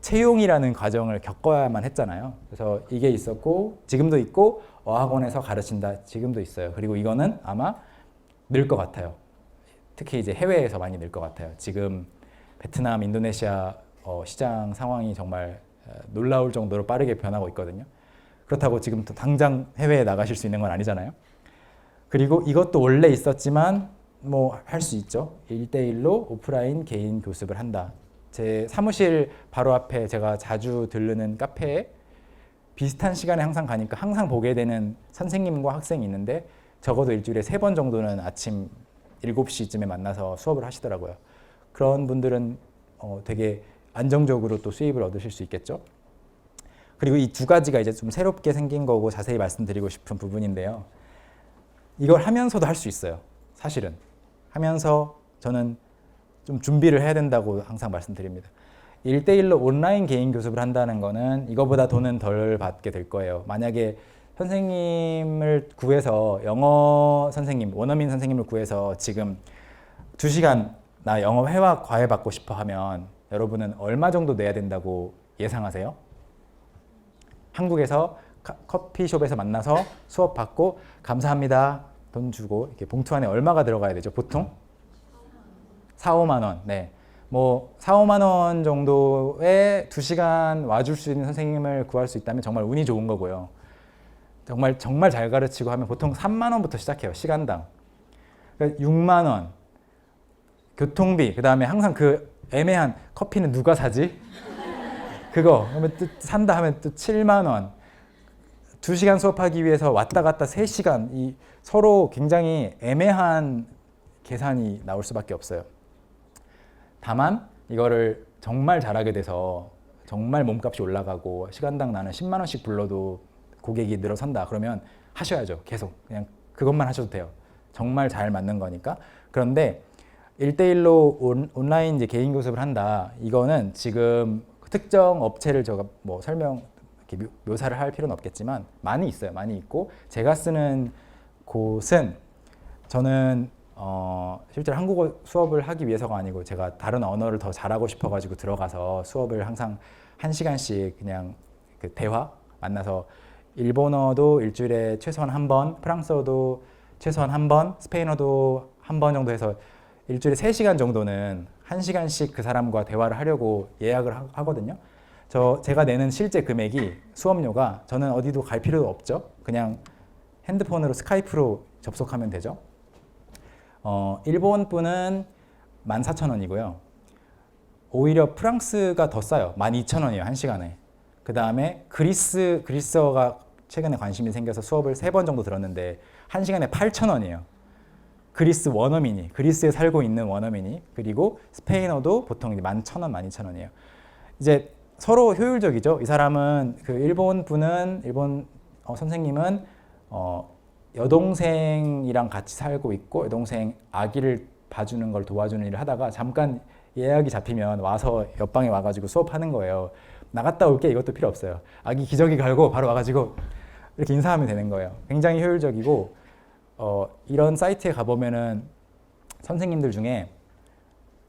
채용이라는 과정을 겪어야만 했잖아요. 그래서 이게 있었고 지금도 있고 어학원에서 가르친다 지금도 있어요. 그리고 이거는 아마 늘 것 같아요. 특히 이제 해외에서 많이 늘 것 같아요. 지금 베트남, 인도네시아 시장 상황이 정말 놀라울 정도로 빠르게 변하고 있거든요. 그렇다고 지금 당장 해외에 나가실 수 있는 건 아니잖아요. 그리고 이것도 원래 있었지만 뭐 할 수 있죠. 1대1로 오프라인 개인 교습을 한다. 제 사무실 바로 앞에 제가 자주 들르는 카페에 비슷한 시간에 항상 가니까 항상 보게 되는 선생님과 학생이 있는데 적어도 일주일에 3번 정도는 아침 7시쯤에 만나서 수업을 하시더라고요. 그런 분들은 되게 안정적으로 또 수입을 얻으실 수 있겠죠. 그리고 이 두 가지가 이제 좀 새롭게 생긴 거고 자세히 말씀드리고 싶은 부분인데요. 이걸 하면서도 할 수 있어요. 사실은. 하면서 저는 좀 준비를 해야 된다고 항상 말씀드립니다. 1대1로 온라인 개인 교습을 한다는 거는 이거보다 돈은 덜 받게 될 거예요. 만약에 선생님을 구해서 영어 선생님, 원어민 선생님을 구해서 지금 2시간 나 영어 회화 과외 받고 싶어 하면 여러분은 얼마 정도 내야 된다고 예상하세요? 한국에서 커피숍에서 만나서 수업 받고 감사합니다 돈 주고 이렇게 봉투 안에 얼마가 들어가야 되죠? 보통 4, 5만 원. 네. 뭐 4, 5만 원 정도에 2시간 와줄 수 있는 선생님을 구할 수 있다면 정말 운이 좋은 거고요. 정말 잘 가르치고 하면 보통 3만 원부터 시작해요. 시간당. 그러니까 6만 원. 교통비. 그다음에 항상 그 애매한 커피는 누가 사지? 그거. 그러면 또 산다 하면 또 7만 원. 2시간 수업하기 위해서 왔다 갔다 3시간. 이 서로 굉장히 애매한 계산이 나올 수밖에 없어요. 다만 이거를 정말 잘하게 돼서 정말 몸값이 올라가고 시간당 나는 10만 원씩 불러도 고객이 늘어선다. 그러면 하셔야죠. 계속. 그냥 그것만 하셔도 돼요. 정말 잘 맞는 거니까. 그런데 1대1로 온라인 이제 개인 교습을 한다. 이거는 지금 특정 업체를 제가 뭐 설명 이렇게 묘사를 할 필요는 없겠지만 많이 있어요. 많이 있고 제가 쓰는 곳은 저는 실제로 한국어 수업을 하기 위해서가 아니고 제가 다른 언어를 더 잘하고 싶어가지고 들어가서 수업을 항상 1시간씩 그냥 그 대화 만나서 일본어도 일주일에 최소한 한 번, 프랑스어도 최소한 한 번, 스페인어도 한 번 정도 해서 일주일에 3시간 정도는 1시간씩 그 사람과 대화를 하려고 예약을 하거든요. 제가 내는 실제 금액이 수업료가 저는 어디도 갈 필요도 없죠. 그냥 핸드폰으로 스카이프로 접속하면 되죠. 일본 분은 14,000원이고요. 오히려 프랑스가 더 싸요. 12,000원이에요. 1시간에. 그 다음에 그리스어가 최근에 관심이 생겨서 수업을 3번 정도 들었는데 1시간에 8,000원이에요. 그리스 원어민이, 그리스에 살고 있는 원어민이, 그리고 스페인어도 보통 11,000원, 12,000원이에요. 이제 서로 효율적이죠. 이 사람은 그 일본 선생님은 여동생이랑 같이 살고 있고 여동생 아기를 봐주는 걸 도와주는 일을 하다가 잠깐 예약이 잡히면 와서 옆방에 와가지고 수업하는 거예요. 나갔다 올게 이것도 필요 없어요. 아기 기저귀 갈고 바로 와가지고 이렇게 인사하면 되는 거예요. 굉장히 효율적이고 이런 사이트에 가보면은 선생님들 중에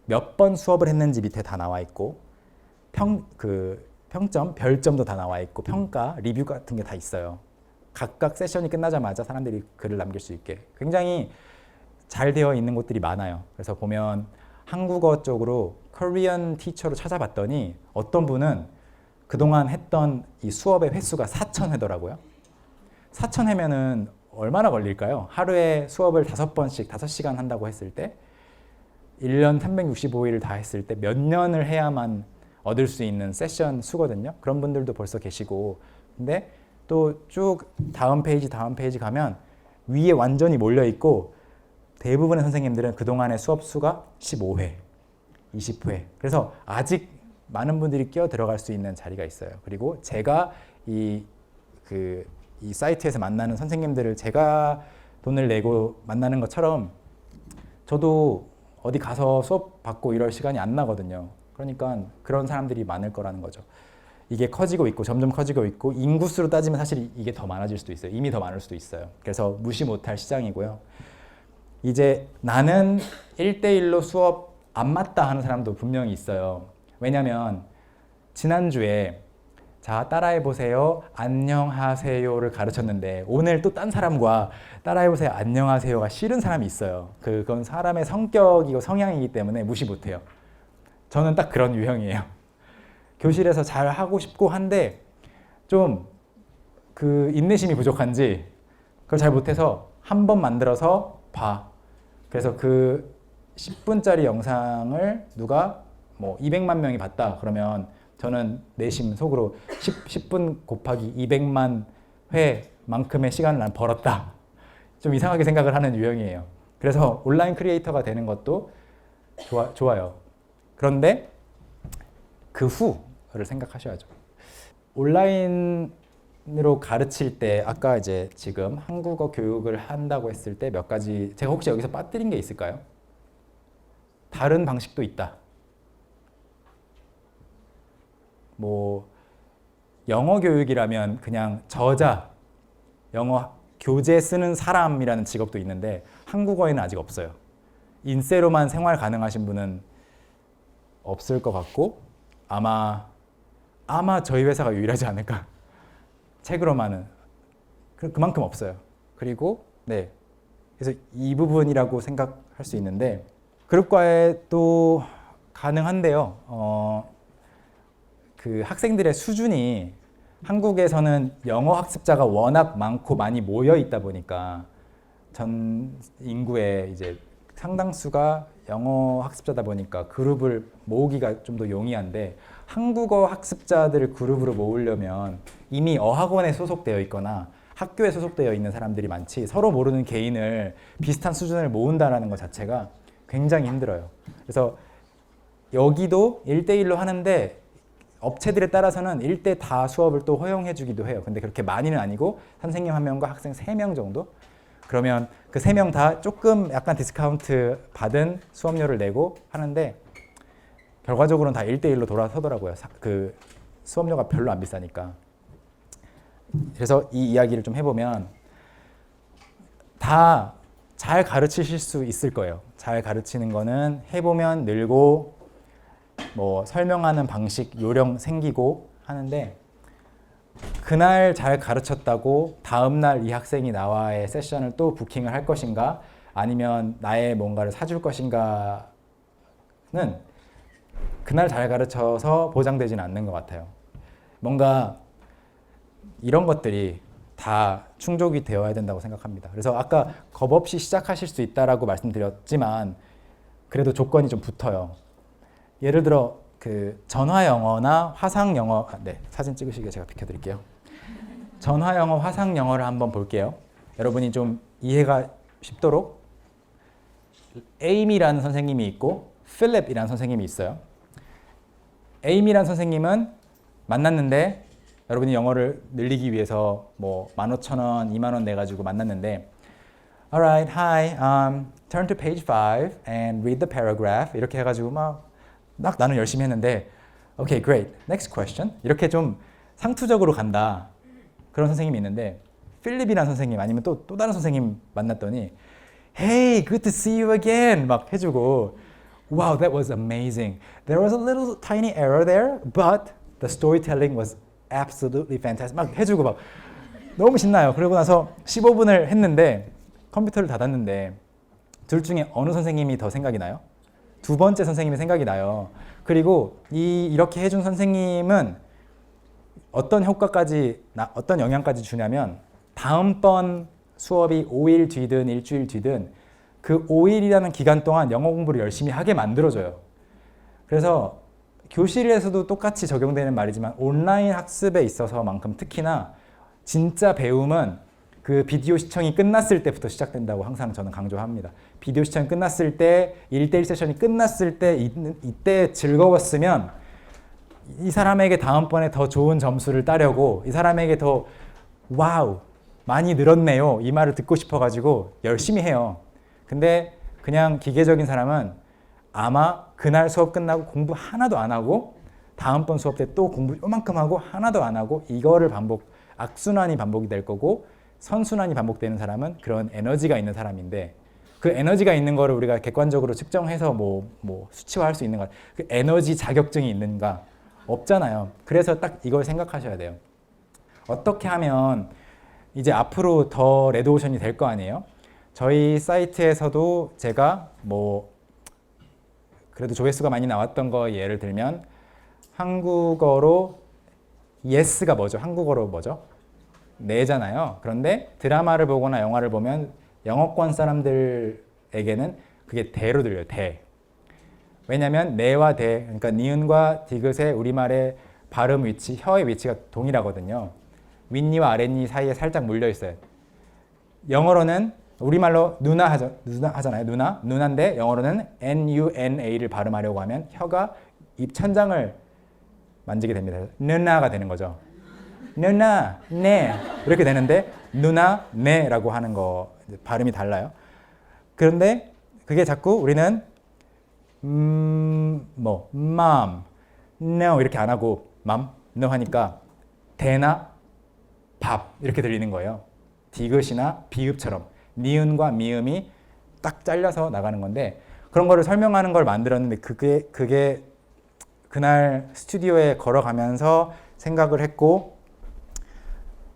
몇 번 수업을 했는지 밑에 다 나와 있고 평점, 별점도 다 나와 있고 평가, 리뷰 같은 게 다 있어요. 각각 세션이 끝나자마자 사람들이 글을 남길 수 있게 굉장히 잘 되어 있는 곳들이 많아요. 그래서 보면 한국어 쪽으로 코리안 티처로 찾아봤더니 어떤 분은 그동안 했던 이 수업의 횟수가 4,000회더라고요. 4,000회면은 얼마나 걸릴까요? 하루에 수업을 5번씩 5시간 한다고 했을 때 1년 365일 다 했을 때 몇 년을 해야만 얻을 수 있는 세션 수거든요. 그런 분들도 벌써 계시고 근데 또 쭉 다음 페이지 가면 위에 완전히 몰려 있고 대부분의 선생님들은 그동안의 수업 수가 15회, 20회. 그래서 아직 많은 분들이 끼어 들어갈 수 있는 자리가 있어요. 그리고 제가 이 사이트에서 만나는 선생님들을 제가 돈을 내고 만나는 것처럼 저도 어디 가서 수업 받고 이럴 시간이 안 나거든요. 그러니까 그런 사람들이 많을 거라는 거죠. 이게 커지고 있고 점점 커지고 있고 인구수로 따지면 사실 이게 더 많아질 수도 있어요. 이미 더 많을 수도 있어요. 그래서 무시 못할 시장이고요. 이제 나는 1대1로 수업 안 맞다 하는 사람도 분명히 있어요. 왜냐면 지난주에 자 따라해보세요 안녕하세요를 가르쳤는데 오늘 또 딴 사람과 따라해보세요 안녕하세요가 싫은 사람이 있어요. 그건 사람의 성격이고 성향이기 때문에 무시 못해요. 저는 딱 그런 유형이에요. 교실에서 잘 하고 싶고 한데 좀 그 인내심이 부족한지 그걸 잘 못해서 한 번 만들어서 봐. 그래서 그 10분짜리 영상을 누가 뭐 200만 명이 봤다 그러면 저는 내심 속으로 10분 곱하기 200만 회만큼의 시간을 난 벌었다. 좀 이상하게 생각을 하는 유형이에요. 그래서 온라인 크리에이터가 되는 것도 좋아요. 그런데 그 후를 생각하셔야죠. 온라인으로 가르칠 때 아까 이제 지금 한국어 교육을 한다고 했을 때 몇 가지 제가 혹시 여기서 빠뜨린 게 있을까요? 다른 방식도 있다. 뭐 영어 교육이라면 그냥 저자 영어 교재 쓰는 사람이라는 직업도 있는데 한국어에는 아직 없어요. 인세로만 생활 가능하신 분은 없을 것 같고 아마 저희 회사가 유일하지 않을까. 책으로만은 그만큼 없어요. 그리고 네, 그래서 이 부분이라고 생각할 수 있는데 그룹과외도 가능한데요. 그 학생들의 수준이 한국에서는 영어 학습자가 워낙 많고 많이 모여 있다 보니까 전 인구의 이제 상당수가 영어 학습자다 보니까 그룹을 모으기가 좀 더 용이한데 한국어 학습자들을 그룹으로 모으려면 이미 어학원에 소속되어 있거나 학교에 소속되어 있는 사람들이 많지 서로 모르는 개인을 비슷한 수준을 모은다는 것 자체가 굉장히 힘들어요. 그래서 여기도 1대1로 하는데 업체들에 따라서는 1대 다 수업을 또 허용해 주기도 해요. 근데 그렇게 많이는 아니고 선생님 1명과 학생 3명 정도? 그러면 그 3명 다 조금 약간 디스카운트 받은 수업료를 내고 하는데 결과적으로는 다 1대1로 돌아서더라고요. 그 수업료가 별로 안 비싸니까. 그래서 이 이야기를 좀 해보면 다 잘 가르치실 수 있을 거예요. 잘 가르치는 거는 해보면 늘고 뭐 설명하는 방식, 요령 생기고 하는데 그날 잘 가르쳤다고 다음날 이 학생이 나와의 세션을 또 부킹을 할 것인가 아니면 나의 뭔가를 사줄 것인가는 그날 잘 가르쳐서 보장되지는 않는 것 같아요. 뭔가 이런 것들이 다 충족이 되어야 된다고 생각합니다. 그래서 아까 겁 없이 시작하실 수 있다라고 말씀드렸지만 그래도 조건이 좀 붙어요. 예를 들어 그 전화 영어나 화상 영어, 네, 사진 찍으시게 제가 비켜드릴게요. 전화 영어, 화상 영어를 한번 볼게요. 여러분이 좀 이해가 쉽도록 에이미라는 선생님이 있고 필립이라는 선생님이 있어요. 에이미라는 선생님은 만났는데 여러분이 영어를 늘리기 위해서 뭐 15,000원, 20,000원 내가지고 만났는데 Alright, hi, turn to page 5 and read the paragraph 이렇게 해가지고 막 나는 열심히 했는데 Okay, great, next question 이렇게 좀 상투적으로 간다 그런 선생님이 있는데 필립이라는 선생님 아니면 또 다른 선생님 만났더니 Hey, good to see you again 막 해주고 Wow, that was amazing. There was a little tiny error there, but the storytelling was absolutely fantastic. 막 해주고 막 너무 신나요. 그러고 나서 15분을 했는데 컴퓨터를 닫았는데 둘 중에 어느 선생님이 더 생각이 나요? 두 번째 선생님이 생각이 나요. 그리고 이렇게 해준 선생님은 어떤 효과까지, 어떤 영향까지 주냐면 다음번 수업이 5일 뒤든 일주일 뒤든 그 5일이라는 기간 동안 영어 공부를 열심히 하게 만들어줘요. 그래서 교실에서도 똑같이 적용되는 말이지만 온라인 학습에 있어서만큼 특히나 진짜 배움은 그 비디오 시청이 끝났을 때부터 시작된다고 항상 저는 강조합니다. 비디오 시청이 끝났을 때 1대1 세션이 끝났을 때 이때 즐거웠으면 이 사람에게 다음번에 더 좋은 점수를 따려고 이 사람에게 더 와우 많이 늘었네요 이 말을 듣고 싶어가지고 열심히 해요. 근데 그냥 기계적인 사람은 아마 그날 수업 끝나고 공부 하나도 안 하고 다음번 수업 때 또 공부 요만큼 하고 하나도 안 하고 이거를 악순환이 반복이 될 거고 선순환이 반복되는 사람은 그런 에너지가 있는 사람인데 그 에너지가 있는 거를 우리가 객관적으로 측정해서 뭐 수치화할 수 있는 거 그 에너지 자격증이 있는가? 없잖아요. 그래서 딱 이걸 생각하셔야 돼요. 어떻게 하면 이제 앞으로 더 레드오션이 될 거 아니에요? 저희 사이트에서도 제가 그래도 조회수가 많이 나왔던 거 예를 들면 한국어로 yes가 뭐죠? 한국어로 뭐죠? 네잖아요. 그런데 드라마를 보거나 영화를 보면 영어권 사람들에게는 그게 대로 들려요. 대. 왜냐하면 네와 대, 그러니까 니은과 디귿의 우리말의 발음 위치, 혀의 위치가 동일하거든요. 윗니와 아랫니 사이에 살짝 물려 있어요. 영어로는 우리말로 누나 하잖아요. 누나인데 영어로는 N-U-N-A를 발음하려고 하면 혀가 입 천장을 만지게 됩니다. 누나가 되는 거죠. 누나, 네 이렇게 되는데 누나, 네라고 하는 거 발음이 달라요. 그런데 그게 자꾸 우리는 mom, no 이렇게 안 하고 mom, no 하니까 대나 밥 이렇게 들리는 거예요. 디귿이나 비읍처럼 니은과 미음이 딱 잘려서 나가는 건데 그런 거를 설명하는 걸 만들었는데 그게 그날 스튜디오에 걸어가면서 생각을 했고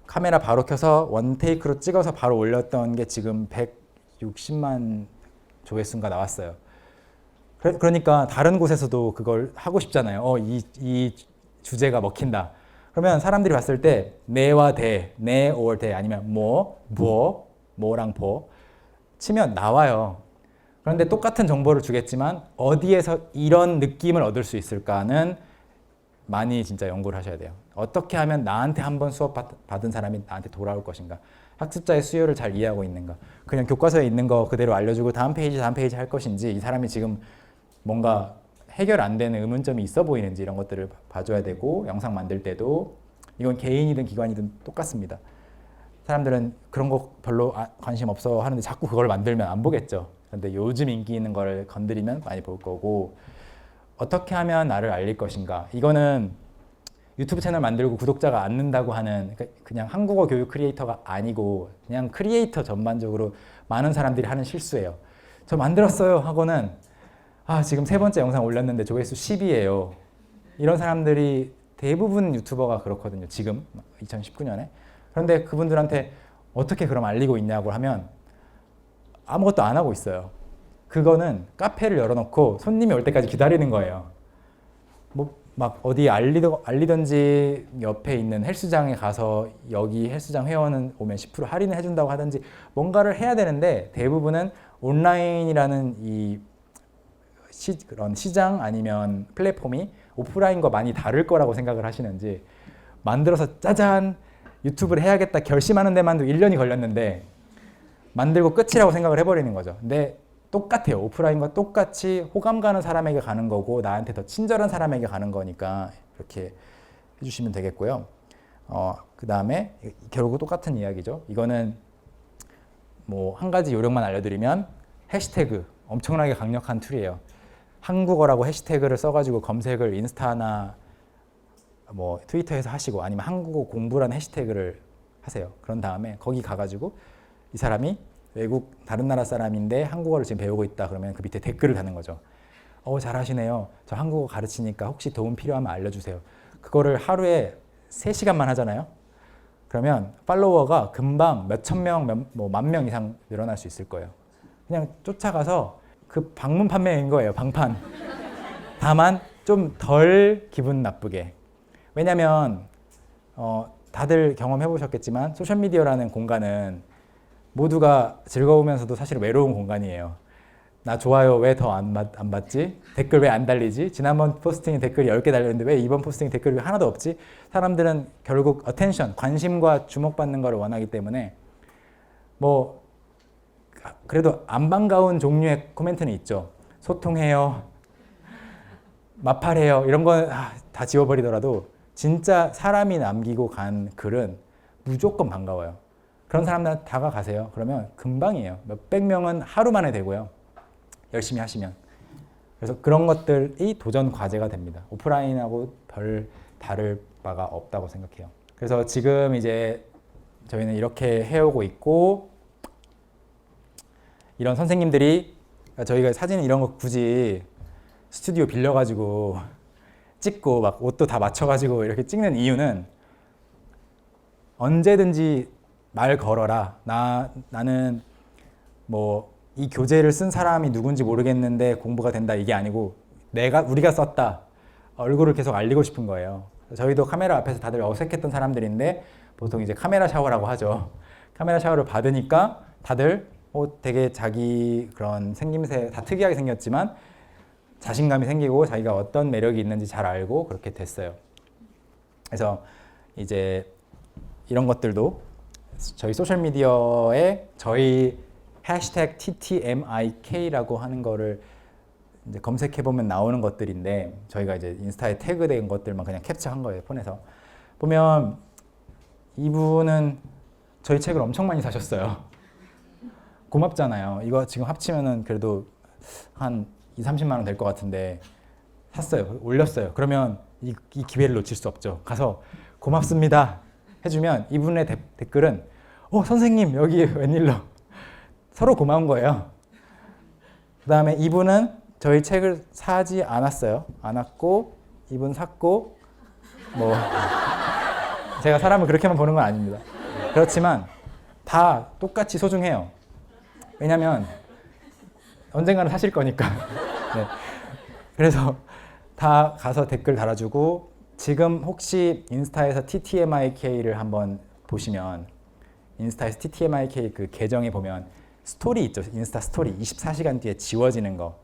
카메라 바로 켜서 원 테이크로 찍어서 바로 올렸던 게 지금 160만 조회수가 나왔어요. 그러니까 다른 곳에서도 그걸 하고 싶잖아요. 이 주제가 먹힌다. 그러면 사람들이 봤을 때 네와 대, 네 or 대 아니면 뭐랑 보 치면 나와요. 그런데 똑같은 정보를 주겠지만 어디에서 이런 느낌을 얻을 수 있을까는 많이 진짜 연구를 하셔야 돼요. 어떻게 하면 나한테 한번 수업 받은 사람이 나한테 돌아올 것인가? 학습자의 수요를 잘 이해하고 있는가? 그냥 교과서에 있는 거 그대로 알려주고 다음 페이지 할 것인지 이 사람이 지금 뭔가 해결 안 되는 의문점이 있어 보이는지 이런 것들을 봐줘야 되고 영상 만들 때도 이건 개인이든 기관이든 똑같습니다. 사람들은 그런 거 별로 관심 없어 하는데 자꾸 그걸 만들면 안 보겠죠. 근데 요즘 인기 있는 거를 건드리면 많이 볼 거고 어떻게 하면 나를 알릴 것인가. 이거는 유튜브 채널 만들고 구독자가 안 는다고 하는 그냥 한국어 교육 크리에이터가 아니고 그냥 크리에이터 전반적으로 많은 사람들이 하는 실수예요. 저 만들었어요 하고는 지금 3번째 영상 올렸는데 조회수 10이에요. 이런 사람들이 대부분 유튜버가 그렇거든요. 지금 2019년에. 그런데 그분들한테 어떻게 그럼 알리고 있냐고 하면 아무것도 안 하고 있어요. 그거는 카페를 열어놓고 손님이 올 때까지 기다리는 거예요. 막 어디 알리든지 옆에 있는 헬스장에 가서 여기 헬스장 회원은 오면 10% 할인을 해준다고 하든지 뭔가를 해야 되는데 대부분은 온라인이라는 그런 시장 아니면 플랫폼이 오프라인과 많이 다를 거라고 생각을 하시는지 만들어서 짜잔 유튜브를 해야겠다 결심하는 데만도 1년이 걸렸는데 만들고 끝이라고 생각을 해버리는 거죠. 근데 똑같아요. 오프라인과 똑같이 호감 가는 사람에게 가는 거고 나한테 더 친절한 사람에게 가는 거니까 이렇게 해주시면 되겠고요. 그 다음에 결국 똑같은 이야기죠. 이거는 한 가지 요령만 알려드리면 해시태그 엄청나게 강력한 툴이에요. 한국어라고 해시태그를 써가지고 검색을 인스타나 트위터에서 하시고 아니면 한국어 공부라는 해시태그를 하세요. 그런 다음에 거기 가가지고 이 사람이 외국 다른 나라 사람인데 한국어를 지금 배우고 있다 그러면 그 밑에 댓글을 다는 거죠. 잘하시네요. 저 한국어 가르치니까 혹시 도움 필요하면 알려주세요. 그거를 하루에 3시간만 하잖아요. 그러면 팔로워가 금방 몇천 명, 만 명 이상 늘어날 수 있을 거예요. 그냥 쫓아가서 그 방문 판매인 거예요. 방판. 다만 좀 덜 기분 나쁘게. 왜냐면 다들 경험해 보셨겠지만 소셜미디어라는 공간은 모두가 즐거우면서도 사실 외로운 공간이에요. 나 좋아요 왜 더 안 받지? 댓글 왜 안 달리지? 지난번 포스팅에 댓글이 10개 달렸는데 왜 이번 포스팅에 댓글이 하나도 없지? 사람들은 결국 어텐션, 관심과 주목받는 것을 원하기 때문에 그래도 안 반가운 종류의 코멘트는 있죠. 소통해요, 마팔해요 이런 건 다 지워버리더라도 진짜 사람이 남기고 간 글은 무조건 반가워요. 그런 사람들한테 다가가세요. 그러면 금방이에요. 몇백 명은 하루 만에 되고요. 열심히 하시면. 그래서 그런 것들이 도전 과제가 됩니다. 오프라인하고 별 다를 바가 없다고 생각해요. 그래서 지금 이제 저희는 이렇게 해오고 있고 이런 선생님들이 저희가 사진 이런 거 굳이 스튜디오 빌려가지고 찍고 막 옷도 다 맞춰가지고 이렇게 찍는 이유는 언제든지 말 걸어라. 나는 이 교재를 쓴 사람이 누군지 모르겠는데 공부가 된다 이게 아니고 우리가 썼다. 얼굴을 계속 알리고 싶은 거예요. 저희도 카메라 앞에서 다들 어색했던 사람들인데 보통 이제 카메라 샤워라고 하죠. 카메라 샤워를 받으니까 다들 되게 자기 그런 생김새 다 특이하게 생겼지만 자신감이 생기고 자기가 어떤 매력이 있는지 잘 알고 그렇게 됐어요. 그래서 이제 이런 것들도 저희 소셜미디어에 저희 해시태그 TTMIK라고 하는 거를 이제 검색해보면 나오는 것들인데 저희가 이제 인스타에 태그된 것들만 그냥 캡처한 거예요. 폰에서. 보면 이분은 저희 책을 엄청 많이 사셨어요. 고맙잖아요. 이거 지금 합치면은 그래도 한 20-30만 원 될 것 같은데 샀어요. 올렸어요. 그러면 이 기회를 놓칠 수 없죠. 가서 고맙습니다 해주면 이분의 댓글은 선생님 여기 웬일로. 서로 고마운 거예요. 그 다음에 이분은 저희 책을 사지 않았어요. 안 왔고 이분 샀고 뭐 제가 사람을 그렇게만 보는 건 아닙니다. 그렇지만 다 똑같이 소중해요. 왜냐면 언젠가는 사실 거니까. 네. 그래서 다 가서 댓글 달아주고 지금 혹시 인스타에서 TTMIK를 한번 보시면 인스타에서 TTMIK 그 계정에 보면 스토리 있죠. 인스타 스토리 24시간 뒤에 지워지는 거.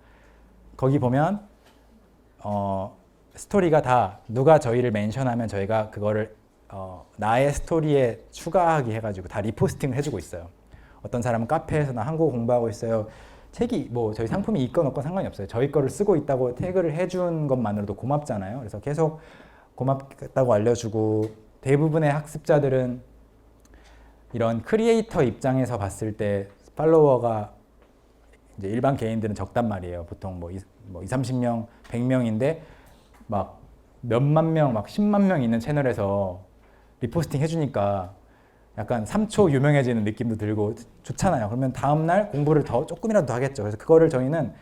거기 보면 스토리가 다 누가 저희를 멘션하면 저희가 그거를 나의 스토리에 추가하기 해가지고 다 리포스팅을 해주고 있어요. 어떤 사람은 카페에서 나 한국어 공부하고 있어요. 책이 뭐 저희 상품이 있건 없건 상관이 없어요. 저희 거를 쓰고 있다고 태그를 해준 것만으로도 고맙잖아요. 그래서 계속 고맙다고 알려주고 대부분의 학습자들은 이런 크리에이터 입장에서 봤을 때 팔로워가 이제 일반 개인들은 적단 말이에요. 보통 뭐 30명, 100명인데 막 몇만 명, 막 10만 명 있는 채널에서 리포스팅 해주니까 약간 3초 유명해지는 느낌도 들고 좋잖아요. 그러면 다음날 공부를 더 조금이라도 더 하겠죠. 그래서 그거를 저희는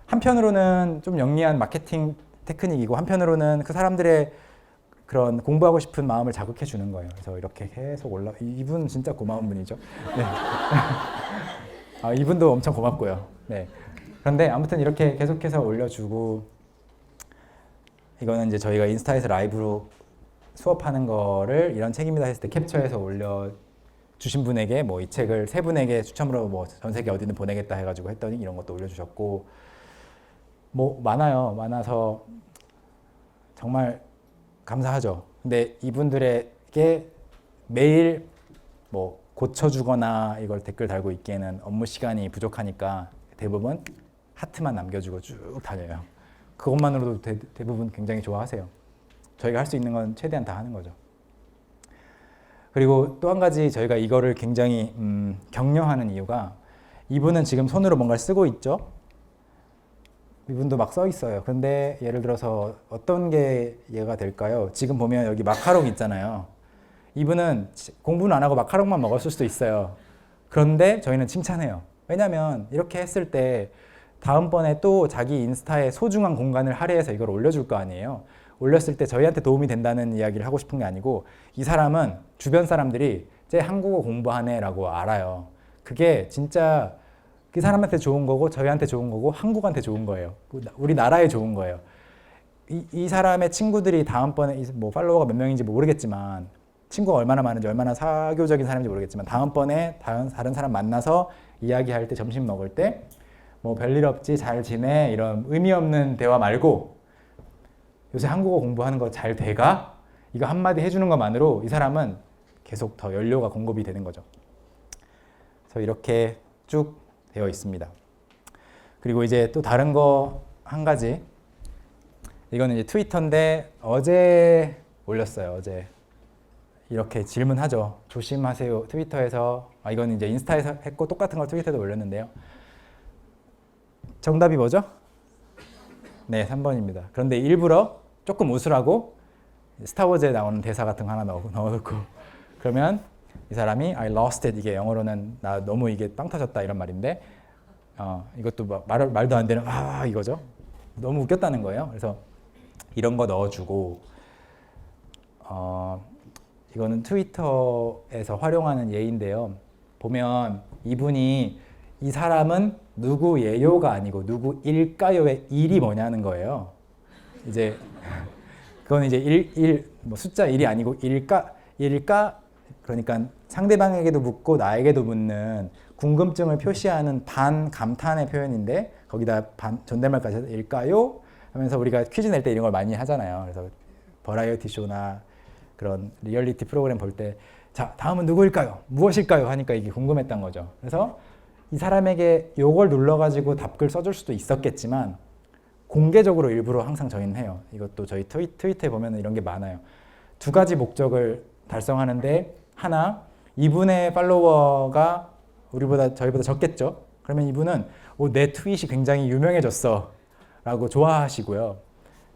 한편으로는 좀 영리한 마케팅 테크닉이고 한편으로는 그 사람들의 그런 공부하고 싶은 마음을 자극해 주는 거예요. 그래서 이렇게 계속 이분 진짜 고마운 분이죠. 네. 이분도 엄청 고맙고요. 네. 그런데 아무튼 이렇게 계속해서 올려주고 이거는 이제 저희가 인스타에서 라이브로 수업하는 거를 이런 책입니다 했을 때 캡처해서 올려주신 분에게 뭐 이 책을 3분에게 추첨으로 뭐 전 세계 어디든 보내겠다 해가지고 했더니 이런 것도 올려주셨고 뭐 많아서 정말 감사하죠. 근데 이분들에게 매일 뭐 고쳐주거나 이걸 댓글 달고 있기에는 업무 시간이 부족하니까 대부분 하트만 남겨주고 쭉 다녀요. 그것만으로도 대부분 굉장히 좋아하세요. 저희가 할 수 있는 건 최대한 다 하는 거죠. 그리고 또 한 가지 저희가 이거를 굉장히 격려하는 이유가 이분은 지금 손으로 뭔가를 쓰고 있죠. 이분도 막 써 있어요. 그런데 예를 들어서 어떤 게 이해가 될까요? 지금 보면 여기 마카롱 있잖아요. 이분은 공부는 안 하고 마카롱만 먹었을 수도 있어요. 그런데 저희는 칭찬해요. 왜냐면 이렇게 했을 때 다음번에 또 자기 인스타에 소중한 공간을 할애해서 이걸 올려줄 거 아니에요. 올렸을 때 저희한테 도움이 된다는 이야기를 하고 싶은 게 아니고 이 사람은 주변 사람들이 쟤 한국어 공부하네 라고 알아요. 그게 진짜 그 사람한테 좋은 거고 저희한테 좋은 거고 한국한테 좋은 거예요. 우리나라에 좋은 거예요. 이 사람의 친구들이 다음번에 뭐 팔로워가 몇 명인지 모르겠지만 친구가 얼마나 많은지 얼마나 사교적인 사람인지 모르겠지만 다음번에 다른 사람 만나서 이야기할 때 점심 먹을 때 뭐 별일 없지 잘 지내 이런 의미 없는 대화 말고 요새 한국어 공부하는 거 잘 돼가? 이거 한마디 해주는 것만으로 이 사람은 계속 더 연료가 공급이 되는 거죠. 그래서 이렇게 쭉 되어 있습니다. 그리고 이제 또 다른 거 한 가지 이거는 이제 트위터인데 어제 올렸어요. 어제 이렇게 질문하죠. 조심하세요. 트위터에서 이건 이제 인스타에서 했고 똑같은 걸 트위터에도 올렸는데요. 정답이 뭐죠? 네, 3번입니다. 그런데 일부러 조금 웃으라고 스타워즈에 나오는 대사 같은 거 하나 넣어놓고 그러면 이 사람이 I lost it 이게 영어로는 나 너무 이게 빵 터졌다 이런 말인데 이것도 말도 안 되는 이거죠. 너무 웃겼다는 거예요. 그래서 이런 거 넣어주고 이거는 트위터에서 활용하는 예인데요. 보면 이 사람은 누구예요가 아니고 누구일까요의 일이 뭐냐는 거예요. 이제 그건 이제 뭐 숫자 1이 아니고 일까 그러니까 상대방에게도 묻고 나에게도 묻는 궁금증을 표시하는 반 감탄의 표현인데 거기다 존댓말까지 해서 일까요? 하면서 우리가 퀴즈 낼 때 이런 걸 많이 하잖아요. 그래서 버라이어티 쇼나 그런 리얼리티 프로그램 볼 때 자, 다음은 누구일까요? 무엇일까요? 하니까 이게 궁금했던 거죠. 그래서 이 사람에게 요걸 눌러가지고 답글 써줄 수도 있었겠지만 공개적으로 일부러 항상 저희는 해요. 이것도 저희 트위터에 보면 이런 게 많아요. 2가지 목적을 달성하는데 하나, 이분의 팔로워가 저희보다 적겠죠. 그러면 이분은 내 트윗이 굉장히 유명해졌어 라고 좋아하시고요.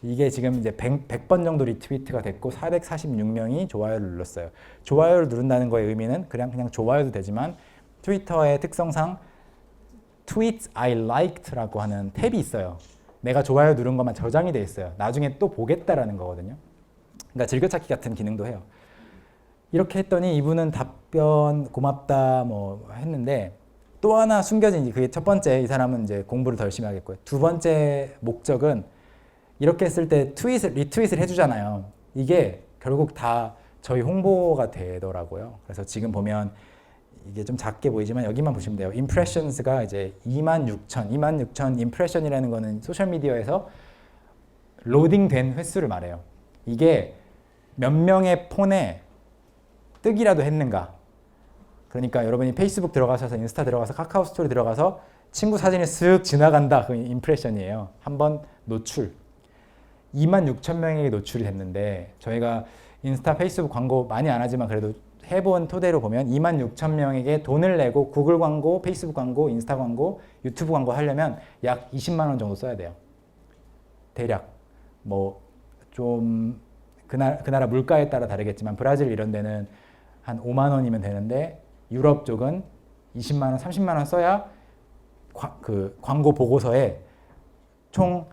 이게 지금 이제 100번 정도 리트위트가 됐고 446명이 좋아요를 눌렀어요. 좋아요를 누른다는 거의 의미는 그냥 좋아요도 되지만 트위터의 특성상 Tweets I liked라고 하는 탭이 있어요. 내가 좋아요 누른 것만 저장이 돼 있어요. 나중에 또 보겠다라는 거거든요. 그러니까 즐겨찾기 같은 기능도 해요. 이렇게 했더니 이분은 답변 고맙다 뭐 했는데 또 하나 숨겨진 그게 첫 번째 이 사람은 이제 공부를 더 열심히 하겠고요. 두 번째 목적은 이렇게 했을 때 리트윗을 해주잖아요. 이게 결국 다 저희 홍보가 되더라고요. 그래서 지금 보면 이게 좀 작게 보이지만 여기만 보시면 돼요. 임프레션스가 이제 26,000 임프레션이라는 거는 소셜미디어에서 로딩된 횟수를 말해요. 이게 몇 명의 폰에 뜨기라도 했는가. 그러니까 여러분이 페이스북 들어가셔서 인스타 들어가서 카카오 스토리 들어가서 친구 사진이 쓱 지나간다. 그 임프레션이에요. 한번 노출. 26,000명에게 노출이 됐는데 저희가 인스타 페이스북 광고 많이 안 하지만 그래도 해본 토대로 보면 26,000명에게 돈을 내고 구글 광고, 페이스북 광고, 인스타 광고, 유튜브 광고 하려면 약 20만 원 정도 써야 돼요. 대략 뭐 좀 그 나라 물가에 따라 다르겠지만 브라질 이런 데는 한 5만 원이면 되는데 유럽 쪽은 20만 원, 30만 원 써야 그 광고 보고서에 총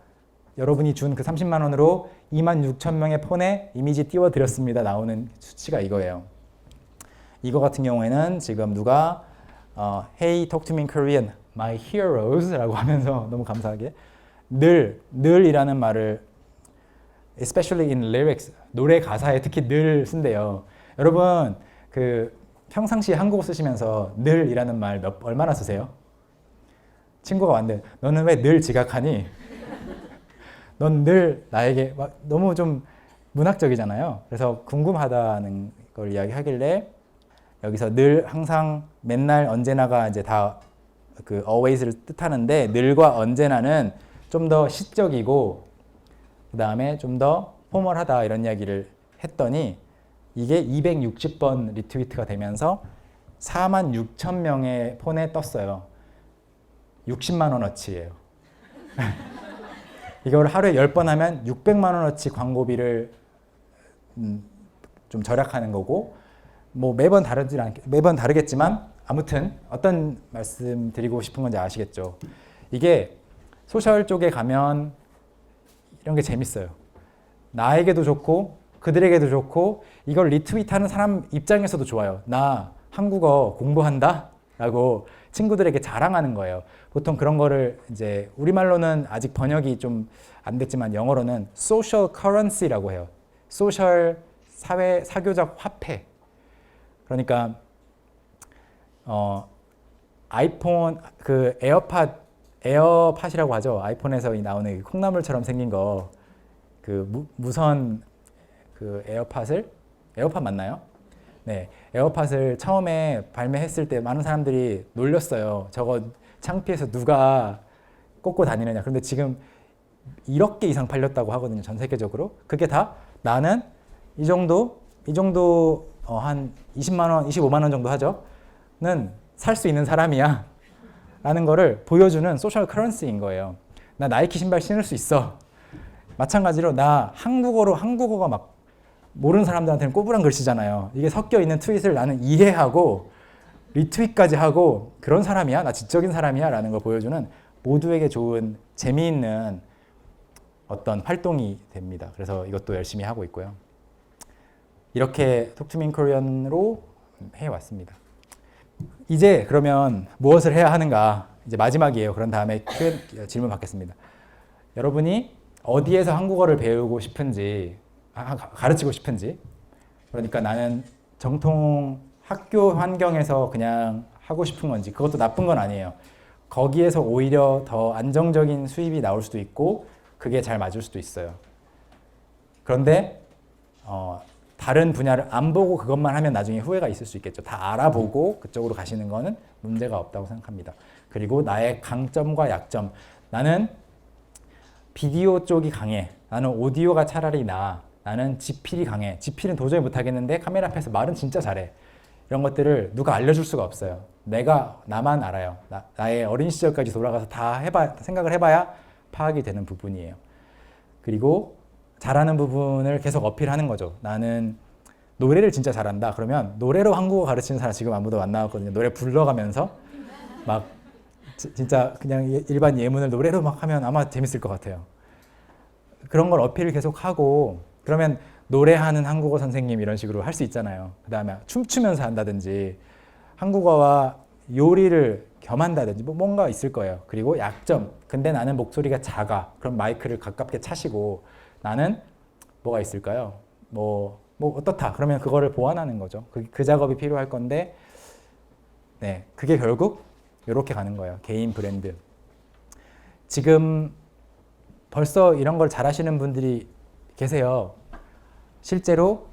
여러분이 준 그 30만 원으로 26,000명의 폰에 이미지 띄워드렸습니다. 나오는 수치가 이거예요. 이거 같은 경우에는 지금 누가 Hey, talk to me in Korean, my heroes 라고 하면서 너무 감사하게 늘이라는 말을 especially in lyrics, 노래 가사에 특히 늘 쓴대요. 여러분 그 평상시에 한국어 쓰시면서 늘이라는 말 얼마나 쓰세요? 친구가 왔는데 너는 왜 늘 지각하니? 넌 늘 나에게 막 너무 좀 문학적이잖아요. 그래서 궁금하다는 걸 이야기하길래 여기서 늘 항상 맨날 언제나가 이제 다 그 always를 뜻하는데 늘과 언제나는 좀 더 시적이고 그 다음에 좀 더 포멀하다 이런 이야기를 했더니 이게 260번 리트위트가 되면서 46,000명의 폰에 떴어요. 60만 원어치예요. 이걸 하루에 10번 하면 600만 원어치 광고비를 좀 절약하는 거고 뭐 매번 다르겠지만 아무튼 어떤 말씀 드리고 싶은 건지 아시겠죠? 이게 소셜 쪽에 가면 이런 게 재밌어요. 나에게도 좋고 그들에게도 좋고 이걸 리트윗하는 사람 입장에서도 좋아요. 나 한국어 공부한다 라고 친구들에게 자랑하는 거예요. 보통 그런 거를 이제 우리말로는 아직 번역이 좀 안 됐지만 영어로는 social currency라고 해요. 소셜 사교적 화폐. 그러니까 아이폰 그 에어팟이라고 하죠. 아이폰에서 나오는 콩나물처럼 생긴 거 그 무선 그 에어팟 맞나요? 네, 에어팟을 처음에 발매했을 때 많은 사람들이 놀렸어요. 저거 창피해서 누가 꽂고 다니느냐. 그런데 지금 1억 개 이상 팔렸다고 하거든요. 전 세계적으로. 그게 다 나는 이 정도 한 20만 원, 25만 원 정도 하죠. 는 살 수 있는 사람이야. 라는 거를 보여주는 소셜 커런시인 거예요. 나 나이키 신발 신을 수 있어. 마찬가지로 나 한국어가 막 모르는 사람들한테는 꼬부랑 글씨잖아요. 이게 섞여 있는 트윗을 나는 이해하고 리트윗까지 하고 그런 사람이야? 나 지적인 사람이야? 라는 걸 보여주는 모두에게 좋은 재미있는 어떤 활동이 됩니다. 그래서 이것도 열심히 하고 있고요. 이렇게 톡투민 코리안으로 해왔습니다. 이제 그러면 무엇을 해야 하는가? 이제 마지막이에요. 그런 다음에 질문 받겠습니다. 여러분이 어디에서 한국어를 배우고 싶은지, 가르치고 싶은지, 그러니까 나는 정통 학교 환경에서 그냥 하고 싶은 건지, 그것도 나쁜 건 아니에요. 거기에서 오히려 더 안정적인 수입이 나올 수도 있고 그게 잘 맞을 수도 있어요. 그런데 다른 분야를 안 보고 그것만 하면 나중에 후회가 있을 수 있겠죠. 다 알아보고 그쪽으로 가시는 거는 문제가 없다고 생각합니다. 그리고 나의 강점과 약점. 나는 비디오 쪽이 강해. 나는 오디오가 차라리 나아. 나는 지필이 강해. 지필은 도저히 못하겠는데 카메라 앞에서 말은 진짜 잘해. 이런 것들을 누가 알려줄 수가 없어요. 나만 알아요. 나의 어린 시절까지 돌아가서 다 생각을 해봐야 파악이 되는 부분이에요. 그리고 잘하는 부분을 계속 어필하는 거죠. 나는 노래를 진짜 잘한다. 그러면 노래로 한국어 가르치는 사람 지금 아무도 안 나왔거든요. 노래 불러가면서 막 진짜 그냥 일반 예문을 노래로 막 하면 아마 재밌을 것 같아요. 그런 걸 어필을 계속 하고 그러면 노래하는 한국어 선생님 이런 식으로 할 수 있잖아요. 그 다음에 춤추면서 한다든지 한국어와 요리를 겸한다든지 뭐 뭔가 있을 거예요. 그리고 약점. 근데 나는 목소리가 작아. 그럼 마이크를 가깝게 차시고 나는 뭐가 있을까요? 뭐 어떻다. 그러면 그거를 보완하는 거죠. 그 작업이 필요할 건데 네, 그게 결국 이렇게 가는 거예요. 개인 브랜드. 지금 벌써 이런 걸 잘하시는 분들이 계세요. 실제로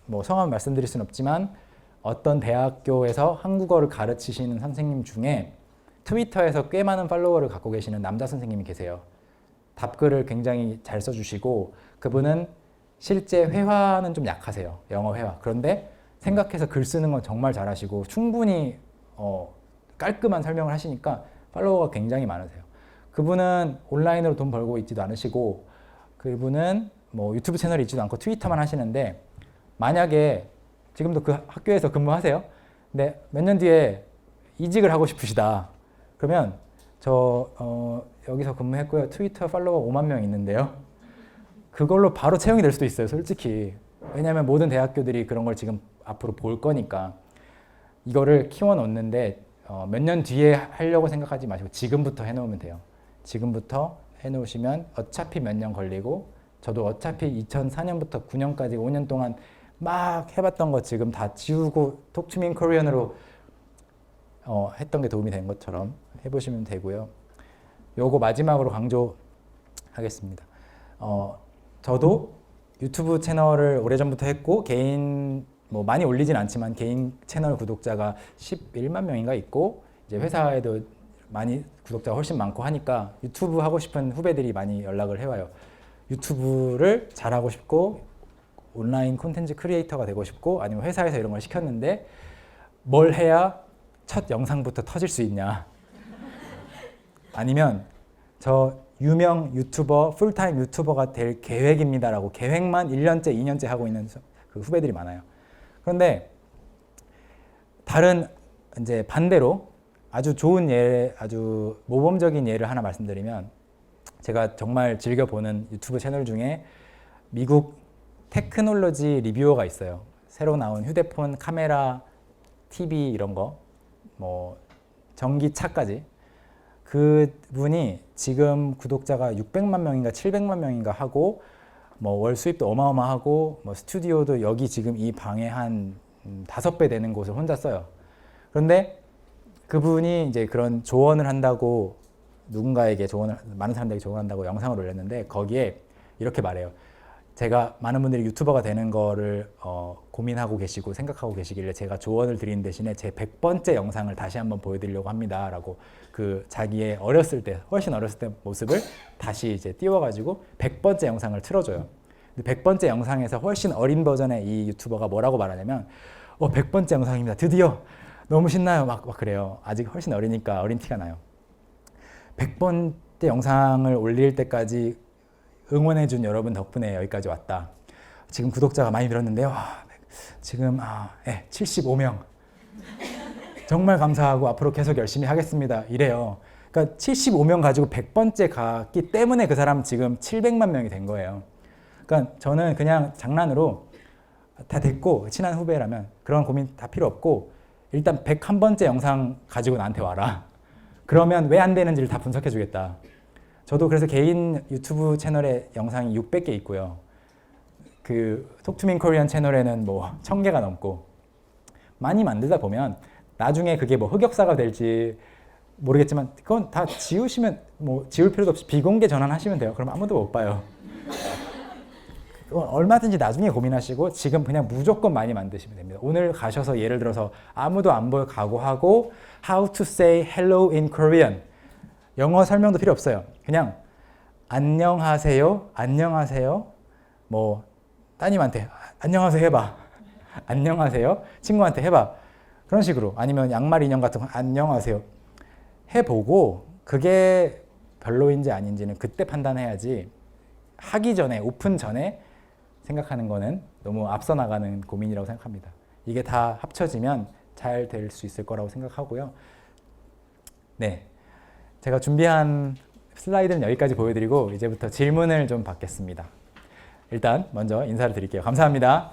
뭐 성함 말씀드릴 수는 없지만 어떤 대학교에서 한국어를 가르치시는 선생님 중에 트위터에서 꽤 많은 팔로워를 갖고 계시는 남자 선생님이 계세요. 답글을 굉장히 잘 써주시고 그분은 실제 회화는 좀 약하세요. 영어 회화. 그런데 생각해서 글 쓰는 건 정말 잘하시고 충분히 깔끔한 설명을 하시니까 팔로워가 굉장히 많으세요. 그분은 온라인으로 돈 벌고 있지도 않으시고 그분은 뭐 유튜브 채널이 있지도 않고 트위터만 하시는데 만약에 지금도 그 학교에서 근무하세요. 근데 몇 년 뒤에 이직을 하고 싶으시다. 그러면 저 여기서 근무했고요. 트위터 팔로워 5만 명 있는데요. 그걸로 바로 채용이 될 수도 있어요. 솔직히. 왜냐하면 모든 대학교들이 그런 걸 지금 앞으로 볼 거니까. 이거를 키워 놓는데 몇 년 뒤에 하려고 생각하지 마시고 지금부터 해놓으면 돼요. 지금부터 해놓으시면 어차피 몇 년 걸리고 저도 어차피 2004년부터 9년까지 5년 동안 막 해봤던 거 지금 다 지우고 톡투민 코리안으로 했던 게 도움이 된 것처럼 해보시면 되고요. 요거 마지막으로 강조하겠습니다. 저도 유튜브 채널을 오래전부터 했고 개인 뭐 많이 올리진 않지만 개인 채널 구독자가 11만 명인가 있고 이제 회사에도 많이 구독자가 훨씬 많고 하니까 유튜브 하고 싶은 후배들이 많이 연락을 해와요. 유튜브를 잘하고 싶고 온라인 콘텐츠 크리에이터가 되고 싶고 아니면 회사에서 이런 걸 시켰는데 뭘 해야 첫 영상부터 터질 수 있냐 아니면 저 유명 유튜버 풀타임 유튜버가 될 계획입니다라고 계획만 1년째 2년째 하고 있는 그 후배들이 많아요. 그런데 다른 이제 반대로 아주 좋은 예, 아주 모범적인 예를 하나 말씀드리면 제가 정말 즐겨보는 유튜브 채널 중에 미국 테크놀로지 리뷰어가 있어요. 새로 나온 휴대폰, 카메라, TV 이런 거, 뭐 전기차까지. 그분이 지금 구독자가 600만 명인가 700만 명인가 하고 뭐 월 수입도 어마어마하고 뭐 스튜디오도 여기 지금 이 방에 한 5배 되는 곳을 혼자 써요. 그런데 그분이 이제 그런 조언을 한다고 누군가에게 많은 사람들에게 조언한다고 영상을 올렸는데 거기에 이렇게 말해요. 제가 많은 분들이 유튜버가 되는 거를 고민하고 계시고 생각하고 계시길래 제가 조언을 드리는 대신에 제 100번째 영상을 다시 한번 보여드리려고 합니다. 라고 그 자기의 어렸을 때, 훨씬 어렸을 때 모습을 다시 이제 띄워가지고 100번째 영상을 틀어줘요. 근데 100번째 영상에서 훨씬 어린 버전의 이 유튜버가 뭐라고 말하냐면 100번째 영상입니다. 드디어 너무 신나요. 막 그래요. 아직 훨씬 어리니까 어린 티가 나요. 100번째 영상을 올릴 때까지 응원해준 여러분 덕분에 여기까지 왔다. 지금 구독자가 많이 늘었는데요. 지금 75명. 정말 감사하고 앞으로 계속 열심히 하겠습니다. 이래요. 그러니까 75명 가지고 100번째 갔기 때문에 그 사람 지금 700만 명이 된 거예요. 그러니까 저는 그냥 장난으로 다 됐고 친한 후배라면 그런 고민 다 필요 없고 일단 101번째 영상 가지고 나한테 와라. 그러면 왜 안 되는지를 다 분석해 주겠다. 저도 그래서 개인 유튜브 채널에 영상이 600개 있고요. 그 톡투민 코리안 채널에는 뭐 1000개가 넘고 많이 만들다 보면 나중에 그게 뭐 흑역사가 될지 모르겠지만 그건 다 지우시면 뭐 지울 필요도 없이 비공개 전환하시면 돼요. 그럼 아무도 못 봐요. 얼마든지 나중에 고민하시고 지금 그냥 무조건 많이 만드시면 됩니다. 오늘 가셔서 예를 들어서 아무도 안 볼 각오하고 How to say hello in Korean 영어 설명도 필요 없어요. 그냥 안녕하세요, 안녕하세요. 뭐 따님한테 안녕하세요 해봐. 안녕하세요. 친구한테 해봐. 그런 식으로 아니면 양말 인형 같은 거 안녕하세요 해보고 그게 별로인지 아닌지는 그때 판단해야지 하기 전에, 오픈 전에 생각하는 거는 너무 앞서 나가는 고민이라고 생각합니다. 이게 다 합쳐지면 잘 될 수 있을 거라고 생각하고요. 네, 제가 준비한 슬라이드는 여기까지 보여드리고 이제부터 질문을 좀 받겠습니다. 일단 먼저 인사를 드릴게요. 감사합니다.